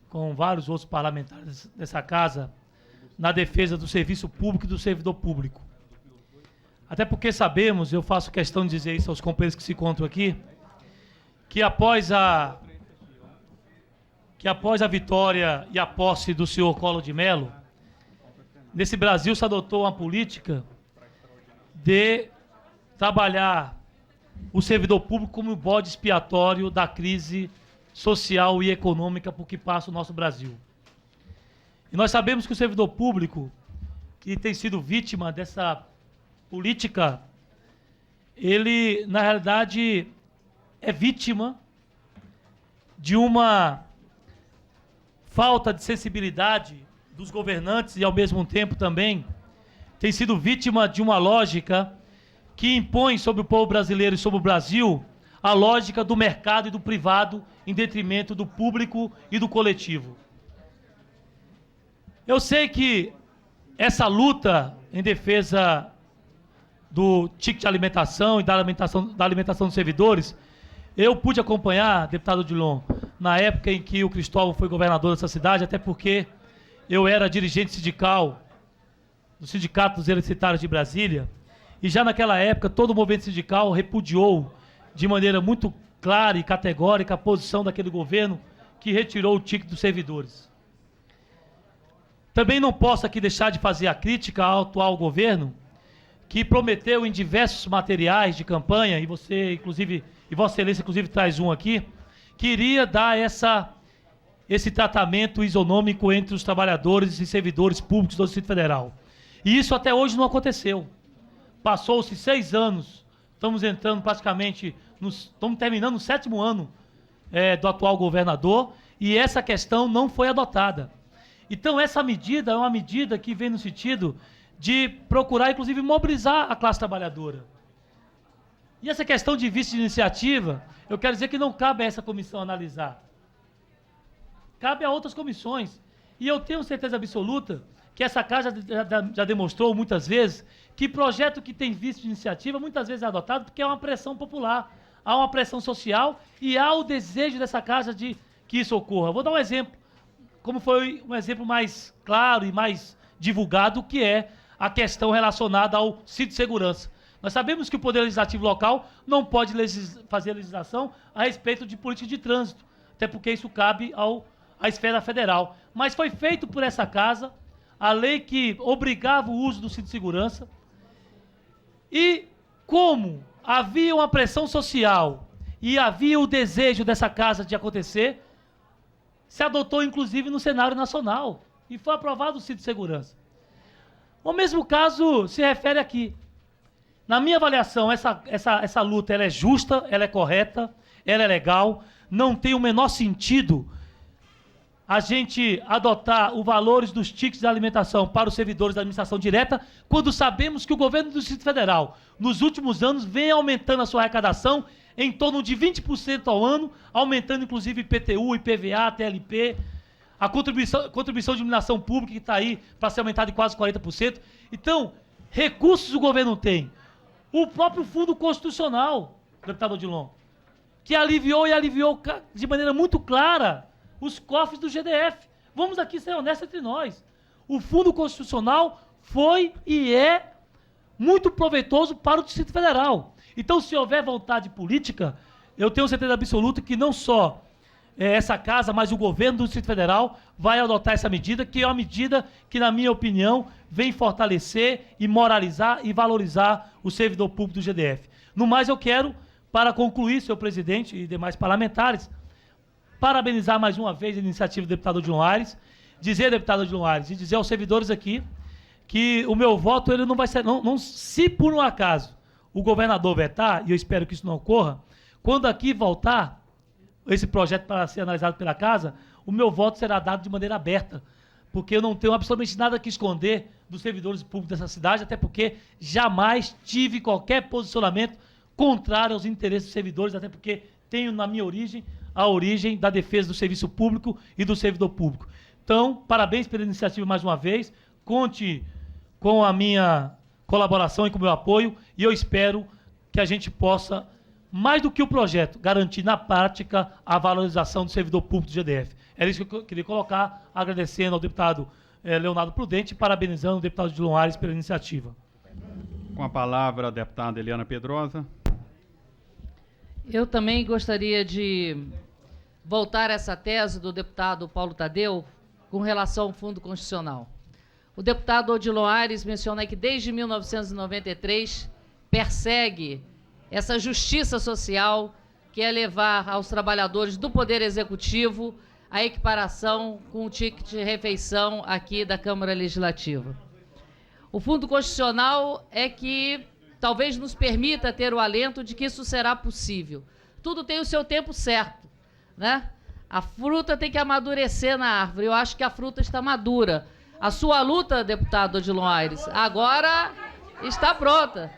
com vários outros parlamentares dessa casa na defesa do serviço público e do servidor público. Até porque sabemos, eu faço questão de dizer isso aos companheiros que se encontram aqui, que após a vitória e a posse do senhor Collor de Mello, nesse Brasil se adotou uma política de trabalhar o servidor público como o bode expiatório da crise social e econômica por que passa o nosso Brasil. E nós sabemos que o servidor público, que tem sido vítima dessa política, ele, na realidade, é vítima de uma falta de sensibilidade dos governantes e, ao mesmo tempo, também tem sido vítima de uma lógica que impõe sobre o povo brasileiro e sobre o Brasil a lógica do mercado e do privado em detrimento do público e do coletivo. Eu sei que essa luta em defesa do ticket de alimentação e da alimentação dos servidores, eu pude acompanhar, deputado Odilon, na época em que o Cristóvão foi governador dessa cidade, até porque eu era dirigente sindical do Sindicato dos Universitários de Brasília, e já naquela época todo o movimento sindical repudiou de maneira muito clara e categórica a posição daquele governo que retirou o ticket dos servidores. Também não posso aqui deixar de fazer a crítica ao atual governo, que prometeu em diversos materiais de campanha, e você, inclusive, e Vossa Excelência, inclusive, traz um aqui, que iria dar esse tratamento isonômico entre os trabalhadores e servidores públicos do Distrito Federal. E isso até hoje não aconteceu. Passou-se 6 anos, estamos entrando praticamente, estamos terminando o 7º ano do atual governador, e essa questão não foi adotada. Então, essa medida é uma medida que vem no sentido de procurar, inclusive, mobilizar a classe trabalhadora. E essa questão de vice de iniciativa, eu quero dizer que não cabe a essa comissão analisar. Cabe a outras comissões. E eu tenho certeza absoluta que essa casa já demonstrou muitas vezes que projeto que tem vice de iniciativa muitas vezes é adotado porque há uma pressão popular, há uma pressão social e há o desejo dessa casa de que isso ocorra. Vou dar um exemplo, como foi um exemplo mais claro e mais divulgado, que é a questão relacionada ao cinto de segurança. Nós sabemos que o Poder Legislativo local não pode fazer legislação a respeito de política de trânsito, até porque isso cabe à esfera federal. Mas foi feito por essa casa a lei que obrigava o uso do cinto de segurança, e como havia uma pressão social e havia o desejo dessa casa de acontecer, se adotou inclusive no cenário nacional e foi aprovado o cinto de segurança. O mesmo caso se refere aqui. Na minha avaliação, essa luta ela é justa, ela é correta, ela é legal, não tem o menor sentido a gente adotar os valores dos tickets de alimentação para os servidores da administração direta, quando sabemos que o governo do Distrito Federal, nos últimos anos, vem aumentando a sua arrecadação em torno de 20% ao ano, aumentando inclusive IPTU, IPVA, TLP, a contribuição de iluminação pública que está aí para ser aumentada em quase 40%. Então, recursos o governo tem. O próprio Fundo Constitucional, deputado Odilon, que aliviou de maneira muito clara os cofres do GDF. Vamos aqui ser honestos entre nós. O Fundo Constitucional foi e é muito proveitoso para o Distrito Federal. Então, se houver vontade política, eu tenho certeza absoluta que não só essa casa, mas o governo do Distrito Federal vai adotar essa medida, que é uma medida que, na minha opinião, vem fortalecer e moralizar e valorizar o servidor público do GDF. No mais, eu quero, para concluir, senhor presidente e demais parlamentares, parabenizar mais uma vez a iniciativa do deputado Odilon Aires, dizer, deputado Odilon Aires, e dizer aos servidores aqui que o meu voto ele não vai ser, se por um acaso o governador vetar, e eu espero que isso não ocorra, quando aqui voltar esse projeto para ser analisado pela casa, o meu voto será dado de maneira aberta, porque eu não tenho absolutamente nada que esconder dos servidores públicos dessa cidade, até porque jamais tive qualquer posicionamento contrário aos interesses dos servidores, até porque tenho na minha origem a origem da defesa do serviço público e do servidor público. Então, parabéns pela iniciativa mais uma vez, conte com a minha colaboração e com o meu apoio, e eu espero que a gente possa, mais do que o projeto, garantir na prática a valorização do servidor público do GDF. Era isso que eu queria colocar, agradecendo ao deputado Leonardo Prudente e parabenizando o deputado Odilon Aires pela iniciativa. Com a palavra, a deputada Eliana Pedrosa. Eu também gostaria de voltar a essa tese do deputado Paulo Tadeu com relação ao Fundo Constitucional. O deputado Odilon Aires menciona que desde 1993 persegue essa justiça social que é levar aos trabalhadores do Poder Executivo a equiparação com o ticket de refeição aqui da Câmara Legislativa. O Fundo Constitucional é que talvez nos permita ter o alento de que isso será possível. Tudo tem o seu tempo certo, né? A fruta tem que amadurecer na árvore. Eu acho que a fruta está madura. A sua luta, deputado Odilon Aires, agora está pronta,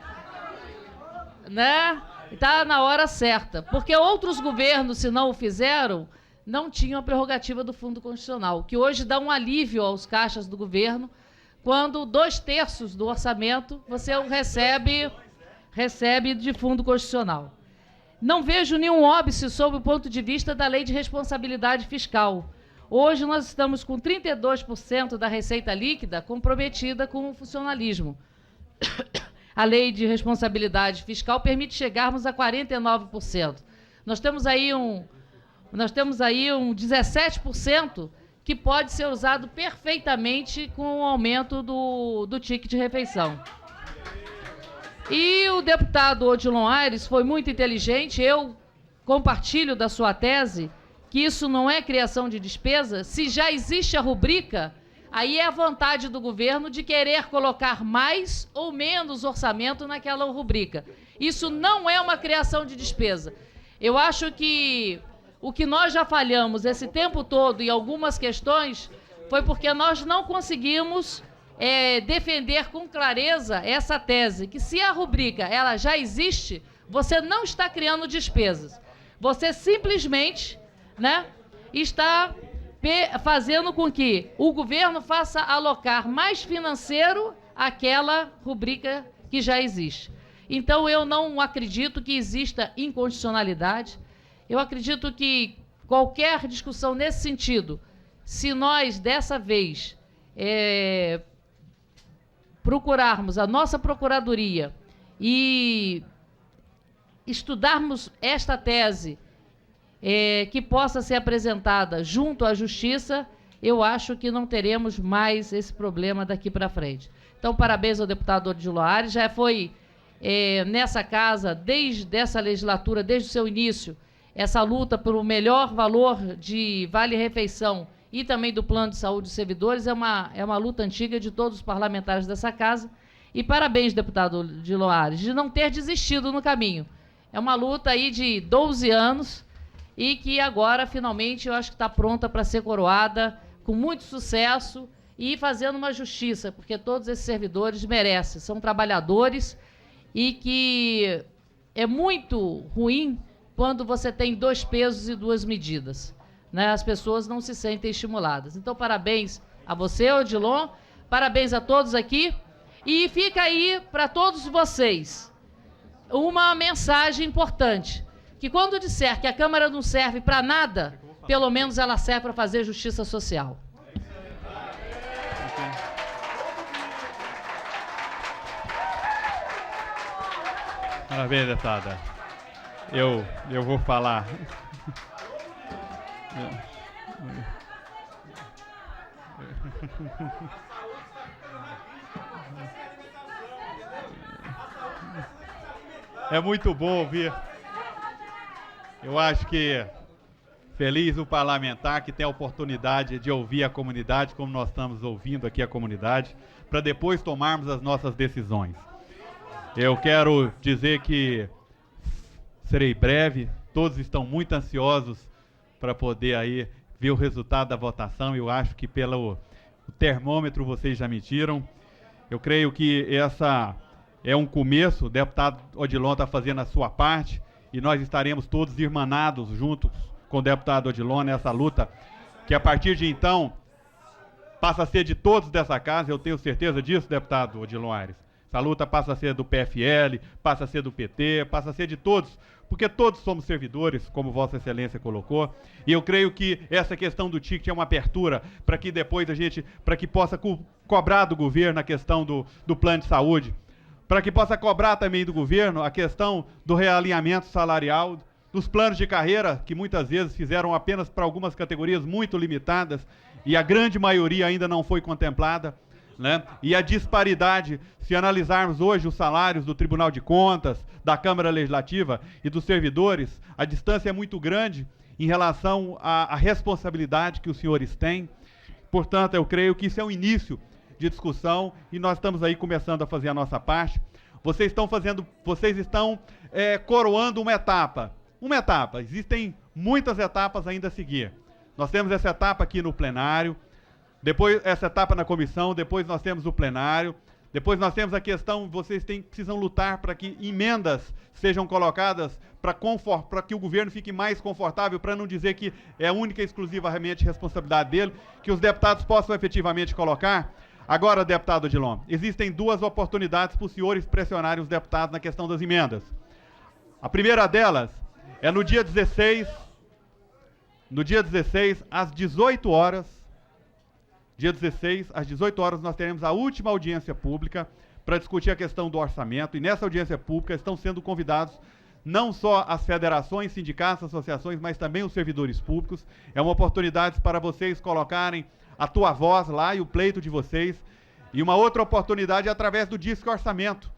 né? Está na hora certa, porque outros governos, se não o fizeram, não tinham a prerrogativa do Fundo Constitucional, que hoje dá um alívio aos caixas do governo, quando 2/3 do orçamento você o recebe de Fundo Constitucional. Não vejo nenhum óbice sob o ponto de vista da Lei de Responsabilidade Fiscal. Hoje nós estamos com 32% da receita líquida comprometida com o funcionalismo. A Lei de Responsabilidade Fiscal permite chegarmos a 49%. Nós temos aí um 17% que pode ser usado perfeitamente com o aumento do ticket de refeição. E o deputado Odilon Aires foi muito inteligente, eu compartilho da sua tese, que isso não é criação de despesa. Se já existe a rubrica, aí é a vontade do governo de querer colocar mais ou menos orçamento naquela rubrica. Isso não é uma criação de despesa. Eu acho que o que nós já falhamos esse tempo todo em algumas questões foi porque nós não conseguimos defender com clareza essa tese, que se a rubrica ela já existe, você não está criando despesas. Você simplesmente, né, está fazendo com que o governo faça alocar mais financeiro àquela rubrica que já existe. Então, eu não acredito que exista inconstitucionalidade. Eu acredito que qualquer discussão nesse sentido, se nós, dessa vez, procurarmos a nossa Procuradoria e estudarmos esta tese que possa ser apresentada junto à Justiça, eu acho que não teremos mais esse problema daqui para frente. Então, parabéns ao deputado Odilon Aires. Já foi nessa casa, desde essa legislatura, desde o seu início, essa luta pelo melhor valor de vale-refeição e também do plano de saúde dos servidores é uma luta antiga de todos os parlamentares dessa casa. E parabéns, deputado Odilon Aires, de não ter desistido no caminho. É uma luta aí de 12 anos e que agora, finalmente, eu acho que está pronta para ser coroada com muito sucesso e fazendo uma justiça, porque todos esses servidores merecem, são trabalhadores, e que é muito ruim quando você tem 2 pesos e 2 medidas. Né? As pessoas não se sentem estimuladas. Então, parabéns a você, Odilon, parabéns a todos aqui, e fica aí para todos vocês uma mensagem importante, que quando disser que a Câmara não serve para nada, pelo menos ela serve para fazer justiça social. Parabéns, deputada. Eu vou falar. É muito bom ouvir. Eu acho que feliz o parlamentar que tem a oportunidade de ouvir a comunidade, como nós estamos ouvindo aqui a comunidade, para depois tomarmos as nossas decisões. Eu quero dizer que serei breve, todos estão muito ansiosos para poder aí ver o resultado da votação. Eu acho que pelo termômetro vocês já mediram. Eu creio que essa é um começo, o deputado Odilon está fazendo a sua parte e nós estaremos todos irmanados juntos com o deputado Odilon nessa luta, que a partir de então passa a ser de todos dessa casa. Eu tenho certeza disso, deputado Odilon Aires. Essa luta passa a ser do PFL, passa a ser do PT, passa a ser de todos, porque todos somos servidores, como Vossa Excelência colocou, e eu creio que essa questão do ticket é uma abertura para que depois para que possa cobrar do governo a questão do plano de saúde, para que possa cobrar também do governo a questão do realinhamento salarial, dos planos de carreira, que muitas vezes fizeram apenas para algumas categorias muito limitadas, e a grande maioria ainda não foi contemplada. Né? E a disparidade, se analisarmos hoje os salários do Tribunal de Contas, da Câmara Legislativa e dos servidores, a distância é muito grande em relação à responsabilidade que os senhores têm. Portanto, eu creio que isso é um início de discussão e nós estamos aí começando a fazer a nossa parte. Vocês estão coroando uma etapa. Existem muitas etapas ainda a seguir. Nós temos essa etapa aqui no plenário, depois essa etapa na comissão, depois nós temos o plenário, Depois nós temos a questão, precisam lutar para que emendas sejam colocadas para que o governo fique mais confortável, para não dizer que é única e exclusivamente responsabilidade dele, que os deputados possam efetivamente colocar. Agora, deputado Odilon, existem duas oportunidades para os senhores pressionarem os deputados na questão das emendas. A primeira delas é no dia 16, às 18 horas, dia 16, às 18 horas, nós teremos a última audiência pública para discutir a questão do orçamento, e nessa audiência pública estão sendo convidados não só as federações, sindicatos, associações, mas também os servidores públicos. É uma oportunidade para vocês colocarem a tua voz lá e o pleito de vocês. E uma outra oportunidade é através do Disque Orçamento.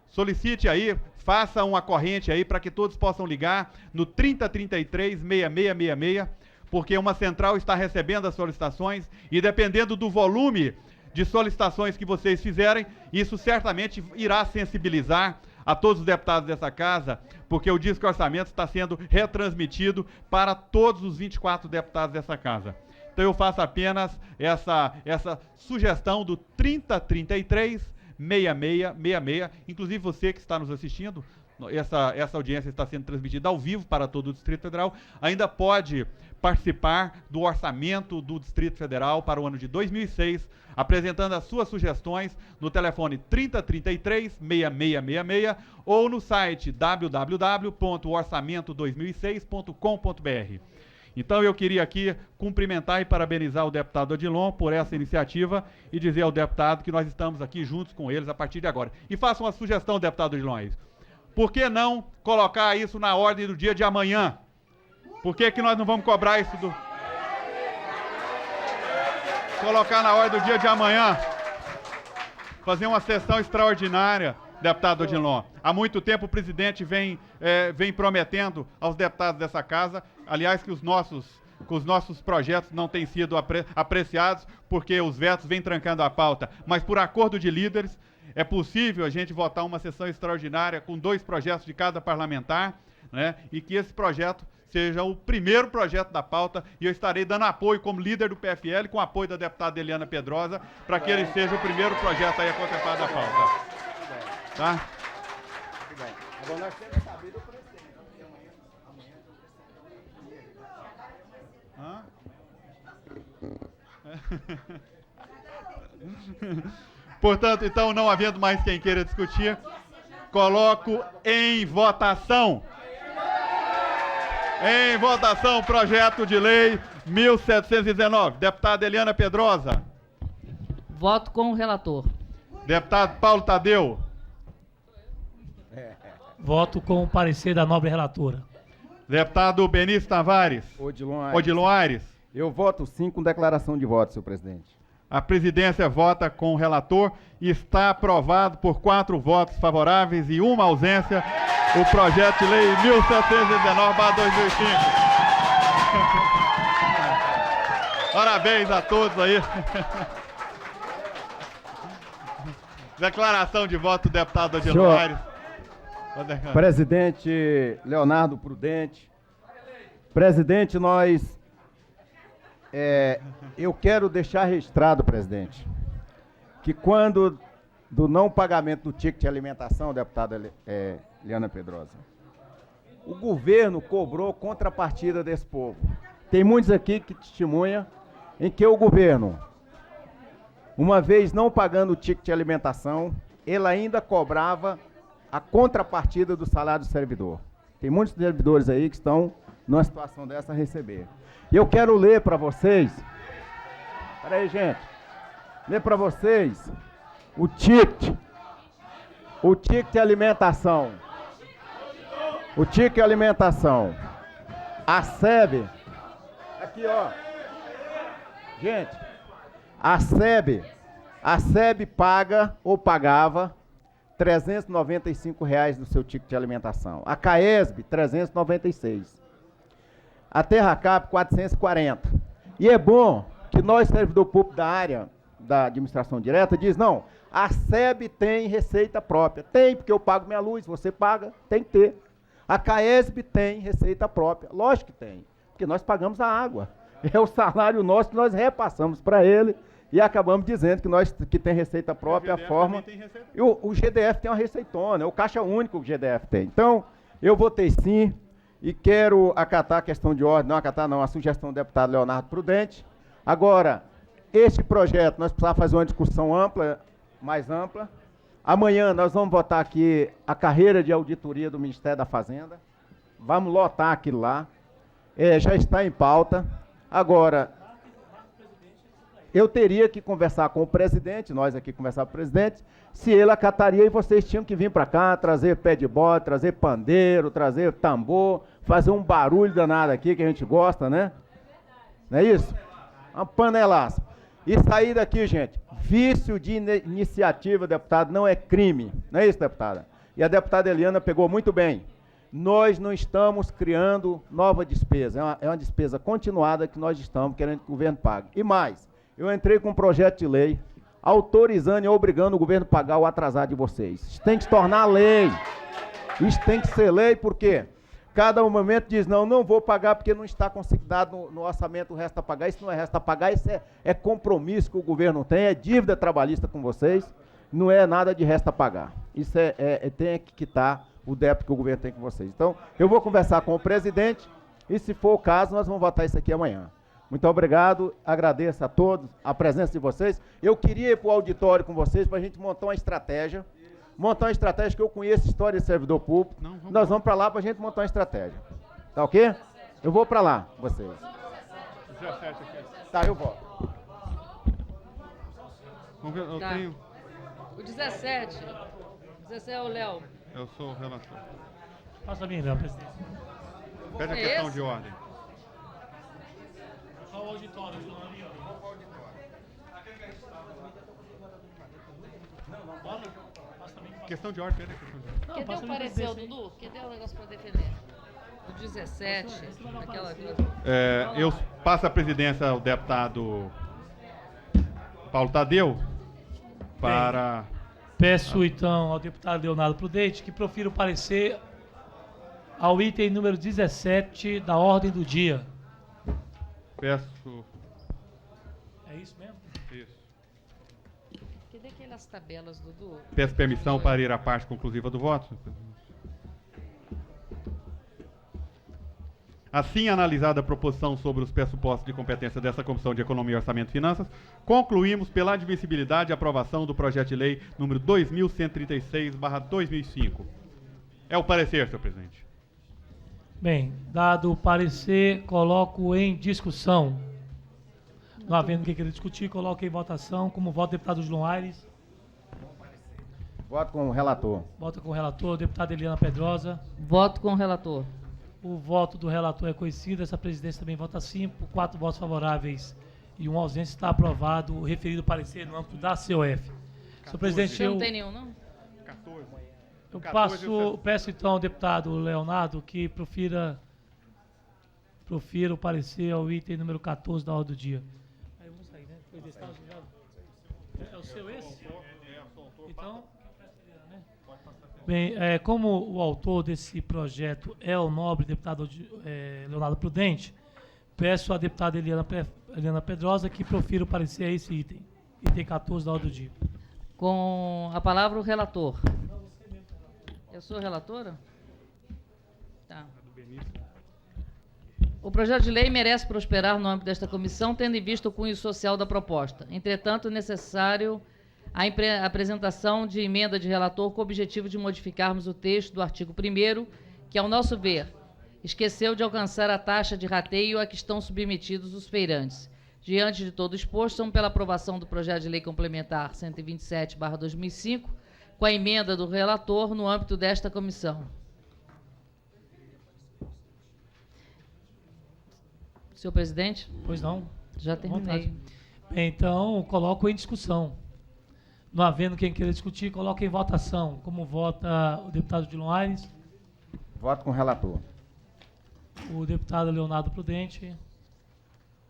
Solicite aí, faça uma corrente aí para que todos possam ligar no 3033-6666, porque uma central está recebendo as solicitações e dependendo do volume de solicitações que vocês fizerem, isso certamente irá sensibilizar a todos os deputados dessa casa, porque o Disque Orçamento está sendo retransmitido para todos os 24 deputados dessa casa. Então eu faço apenas essa sugestão do 3033-6666, inclusive você que está nos assistindo, essa audiência está sendo transmitida ao vivo para todo o Distrito Federal, ainda pode participar do orçamento do Distrito Federal para o ano de 2006, apresentando as suas sugestões no telefone 3033-6666 ou no site www.orçamento2006.com.br. Então eu queria aqui cumprimentar e parabenizar o deputado Odilon por essa iniciativa e dizer ao deputado que nós estamos aqui juntos com eles a partir de agora. E faço uma sugestão, deputado Odilon, por que não colocar isso na ordem do dia de amanhã? Por que nós não vamos cobrar isso do... Colocar na ordem do dia de amanhã. Fazer uma sessão extraordinária, deputado Odilon. Há muito tempo o presidente vem prometendo aos deputados dessa casa, aliás, que os nossos projetos não têm sido apreciados, porque os vetos vêm trancando a pauta, mas por acordo de líderes, é possível a gente votar uma sessão extraordinária com 2 projetos de cada parlamentar, né, e que esse projeto seja o primeiro projeto da pauta, e eu estarei dando apoio como líder do PFL, com apoio da deputada Eliana Pedrosa, para que ele seja o primeiro projeto aí a contemplar da pauta. Tá? Agora nós temos que saber do presidente. Portanto, então, não havendo mais quem queira discutir, coloco em votação. Em votação o projeto de lei 1719. Deputada Eliana Pedrosa. Voto com o relator. Deputado Paulo Tadeu. Voto com o parecer da nobre relatora. Deputado Benício Tavares. Odilon Aires. Eu voto sim com declaração de voto, senhor presidente. A presidência vota com o relator e está aprovado por 4 votos favoráveis e 1 ausência o projeto de lei 1719/2005. Parabéns a todos aí. Declaração de voto do deputado Odilon Aires. Presidente Leonardo Prudente. Presidente, eu quero deixar registrado, presidente, que quando do não pagamento do ticket de alimentação, deputada Eliana Pedrosa, o governo cobrou contrapartida desse povo. Tem muitos aqui que testemunham em que o governo, uma vez não pagando o ticket de alimentação, ele ainda cobrava a contrapartida do salário do servidor. Tem muitos servidores aí que estão numa situação dessa a receber. E eu quero ler para vocês, peraí, gente, ler para vocês o ticket de alimentação. O ticket de alimentação. A SEB, aqui ó, gente, a SEB paga ou pagava R$ 395 do seu ticket de alimentação. A CAESB, 396. A Terracap, 440. E é bom que nós, servidor público da área da administração direta, diz, não, a SEB tem receita própria. Tem, porque eu pago minha luz, você paga, tem que ter. A CAESB tem receita própria. Lógico que tem, porque nós pagamos a água. É o salário nosso que nós repassamos para ele E acabamos dizendo que tem receita própria, a forma. E o GDF tem uma receitona, é o caixa único que o GDF tem. Então, eu votei sim e quero acatar a questão de ordem, não acatar não, a sugestão do deputado Leonardo Prudente. Agora, este projeto, nós precisamos fazer uma discussão ampla, mais ampla. Amanhã nós vamos votar aqui a carreira de auditoria do Ministério da Fazenda. Vamos lotar aquilo lá. Já está em pauta. Agora, eu teria que conversar com o presidente, nós aqui conversar com o presidente, se ele acataria e vocês tinham que vir para cá, trazer pé de bode, trazer pandeiro, trazer tambor, fazer um barulho danado aqui que a gente gosta, né? Não é isso? Uma panelaça. E sair daqui, gente, vício de iniciativa, deputado, não é crime. Não é isso, deputada? E a deputada Eliana pegou muito bem. Nós não estamos criando nova despesa. É uma despesa continuada que nós estamos querendo que o governo pague. E mais, eu entrei com um projeto de lei autorizando e obrigando o governo a pagar o atrasado de vocês. Isso tem que se tornar lei. Isso tem que ser lei, por quê? Cada momento diz, não vou pagar porque não está consignado no orçamento o resto a pagar. Isso não é resto a pagar, isso é compromisso que o governo tem, é dívida trabalhista com vocês, não é nada de resto a pagar. Isso tem que quitar o débito que o governo tem com vocês. Então, eu vou conversar com o presidente e, se for o caso, nós vamos votar isso aqui amanhã. Muito obrigado, agradeço a todos a presença de vocês. Eu queria ir para o auditório com vocês para a gente montar uma estratégia. Que eu conheço história de servidor público. Nós vamos para lá para a gente montar uma estratégia. Tá ok? Eu vou para lá, vocês. 17 aqui. Tá, eu volto. Vamos ver, eu Tá. tenho... O 17. 17 é o Léo. Eu sou o relator. Passa a mim, Léo, presidente. Pede a É questão esse? de ordem. Qual o auditório? Questão de ordem, pede a questão de ordem. Não, Cadê passa o ali, parecer, presidente. Dudu? Cadê o negócio para defender? O 17, aquela... Eu passo a presidência ao deputado Paulo Tadeu para... Peço, então, ao deputado Leonardo Prudente que profira o parecer ao item número 17 da ordem do dia. Peço... É isso mesmo? Isso. Cadê aquelas tabelas, Dudu? Peço permissão para ir à parte conclusiva do voto. Assim analisada a proposição sobre os pressupostos de competência dessa Comissão de Economia, Orçamento e Finanças, concluímos pela admissibilidade e aprovação do projeto de lei número 2136/2005. É o parecer, senhor presidente. Bem, dado o parecer, coloco em discussão. Não havendo o que querer discutir, coloco em votação. Como voto, deputado João Aires. Voto com o relator. Vota com o relator, deputada Eliana Pedrosa. Voto com o relator. O voto do relator é conhecido. Essa presidência também vota sim. Por 4 votos favoráveis e 1 ausência, está aprovado o referido parecer no âmbito da COF. Senhor presidente, Você não tem nenhum, não? 14. eu 14, peço então ao deputado Leonardo que profira o parecer ao item número 14 da ordem do dia. Aí vamos sair, né? Depois desse caso, já... É o seu esse? Então, bem, como o autor desse projeto é o nobre deputado Leonardo Prudente, peço à deputada Eliana Pedrosa que profira o parecer a esse item 14 da ordem do dia. Com a palavra o relator. Eu sou relatora? Tá. O projeto de lei merece prosperar no âmbito desta comissão, tendo em vista o cunho social da proposta. Entretanto, é necessário a apresentação de emenda de relator com o objetivo de modificarmos o texto do artigo 1º, que, ao nosso ver, esqueceu de alcançar a taxa de rateio a que estão submetidos os feirantes. Diante de todo exposto, são pela aprovação do projeto de lei complementar 127/2005, com a emenda do relator no âmbito desta comissão. Senhor presidente, Pois não? já terminei. Bem, então, coloco em discussão. Não havendo quem queira discutir, coloco em votação. Como vota o deputado Dilon Aires, Voto com o relator. o deputado Leonardo Prudente,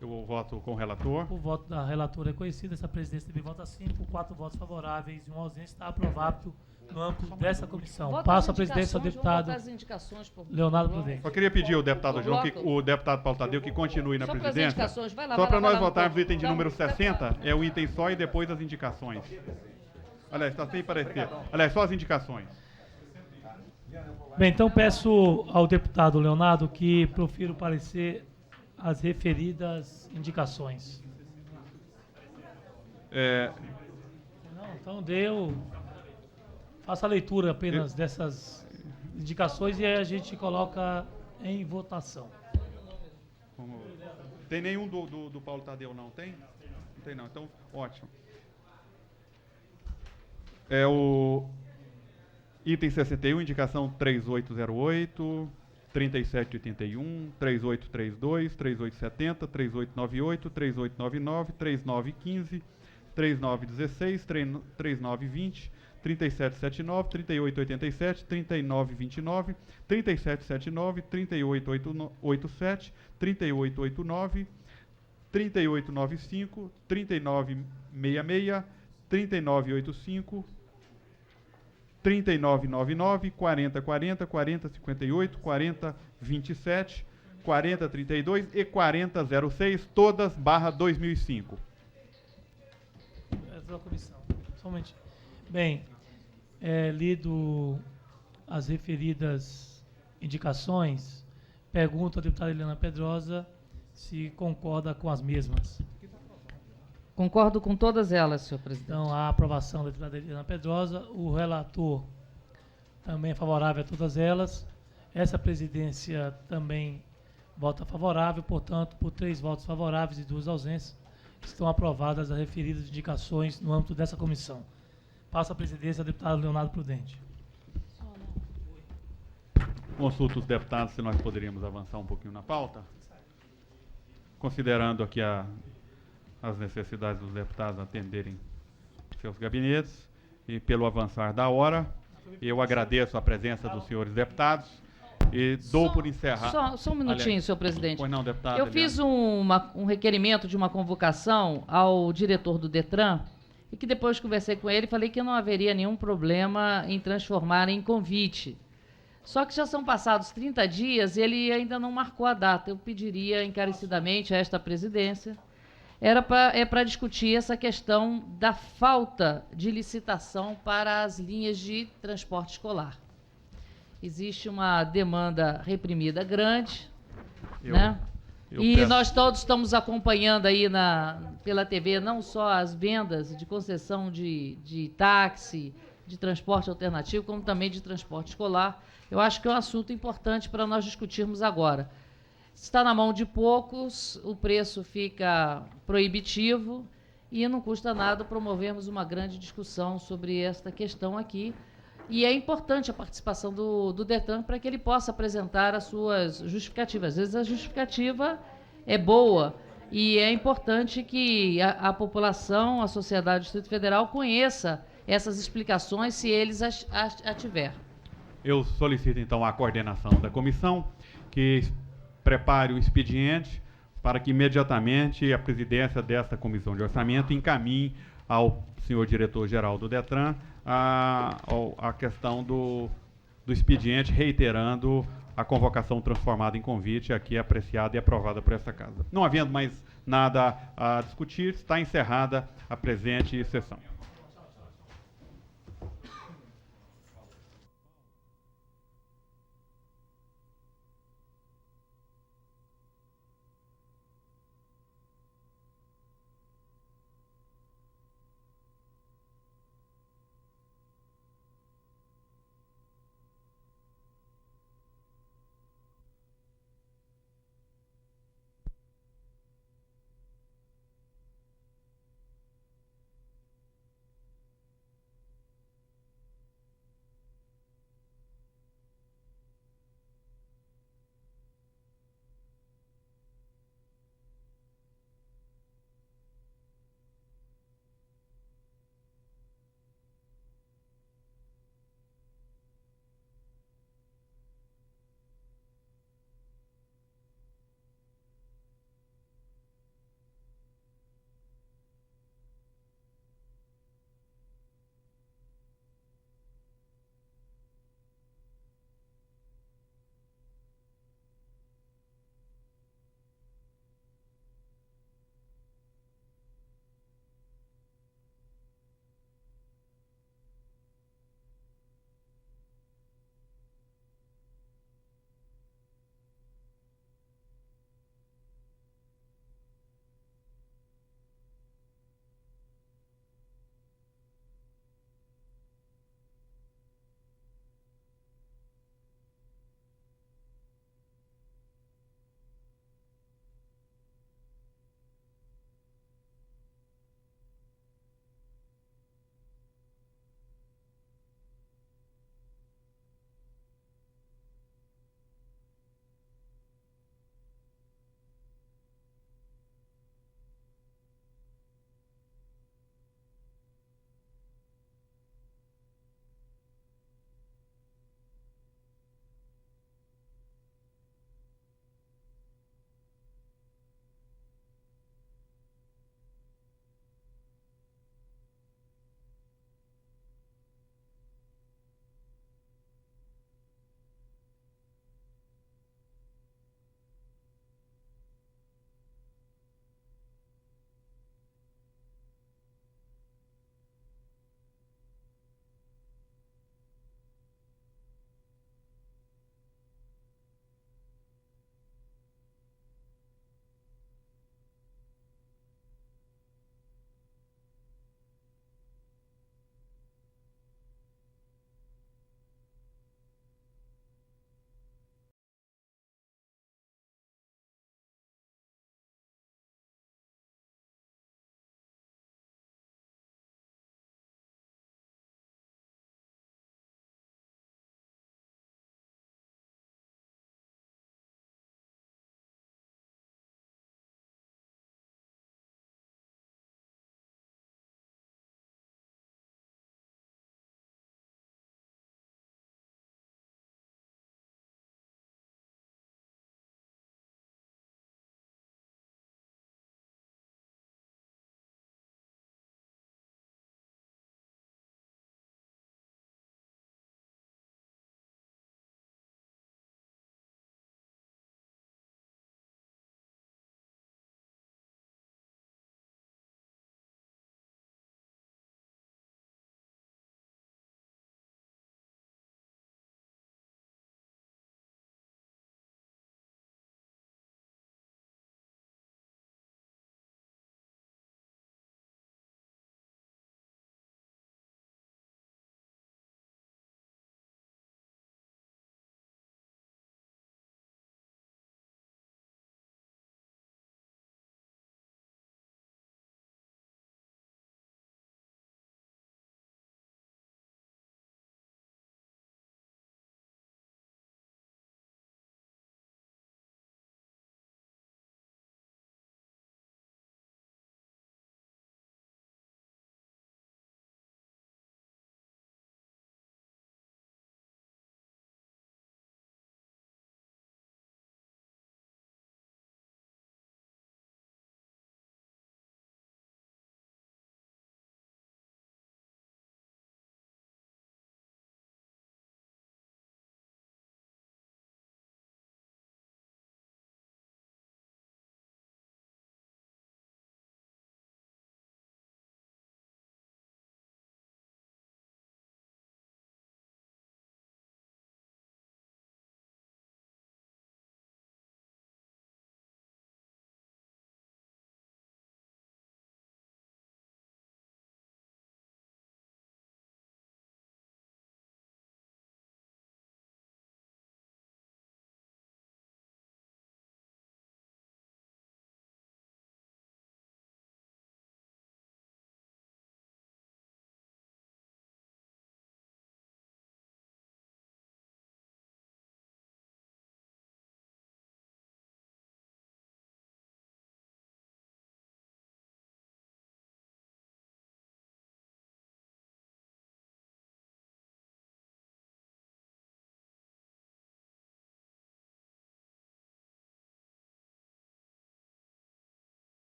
Eu voto com o relator. o voto da relatora é conhecido. Essa presidência também vota sim. Por 4 votos favoráveis e 1 ausência, está aprovado no âmbito dessa comissão. Vota Passo a as presidência ao indicações, deputado vamos votar as indicações, por favor. Leonardo Prudente. Só queria pedir ao deputado João, que, Bloco. o deputado Paulo Tadeu, que continue na Só para as presidência. indicações, vai lá, Só vai para lá, vai nós lá, votarmos o então. item de Então, número 60, é o item só e depois as indicações. Aliás, está sem parecer. Aliás, só as indicações. Bem, então peço ao deputado Leonardo que profira o parecer as referidas indicações. Não, então faça a leitura apenas dessas indicações e aí a gente coloca em votação. Tem nenhum do Paulo Tadeu, não? Tem? Não tem, não. Então, ótimo. É o item 61, indicação 3808, 3781, 3832, 3870, 3898, 3899, 3915, 3916, 3920, 3779, 3887, 3929, 3779, 3887, 3889, 3895, 3966, 3985, 3999, 4040, 4058, 4027, 4032 e 4006, todas barra 2005. Essa é a comissão. Somente. Bem, lido as referidas indicações, pergunto à deputada Eliana Pedrosa se concorda com as mesmas. Concordo com todas elas, senhor presidente. Então, a aprovação da deputada Eliana Pedrosa, o relator também é favorável a todas elas. Essa presidência também vota favorável, portanto, por 3 votos favoráveis e 2 ausências, estão aprovadas as referidas indicações no âmbito dessa comissão. Passo a presidência ao deputado Leonardo Prudente. Consulto os deputados se nós poderíamos avançar um pouquinho na pauta. Considerando aqui as necessidades dos deputados atenderem seus gabinetes e pelo avançar da hora, eu agradeço a presença dos senhores deputados e dou por encerrar. Só um minutinho, senhor presidente. Pois não, deputado. Eu fiz um requerimento de uma convocação ao diretor do DETRAN e que depois conversei com ele e falei que não haveria nenhum problema em transformar em convite. Só que já são passados 30 dias e ele ainda não marcou a data. Eu pediria encarecidamente a esta presidência. Para discutir essa questão da falta de licitação para as linhas de transporte escolar. Existe uma demanda reprimida grande, né? Nós todos estamos acompanhando aí pela TV não só as vendas de concessão de táxi, de transporte alternativo, como também de transporte escolar. Eu acho que é um assunto importante para nós discutirmos agora. Está na mão de poucos, o preço fica proibitivo e não custa nada promovermos uma grande discussão sobre esta questão aqui. E é importante a participação do DETRAN para que ele possa apresentar as suas justificativas. Às vezes a justificativa é boa e é importante que a população, a sociedade do Distrito Federal conheça essas explicações se eles a tiver. Eu solicito então a coordenação da comissão que prepare o expediente para que imediatamente a presidência desta comissão de orçamento encaminhe ao senhor diretor-geral do DETRAN a questão do expediente, reiterando a convocação transformada em convite, aqui apreciada e aprovada por esta casa. Não havendo mais nada a discutir, está encerrada a presente sessão.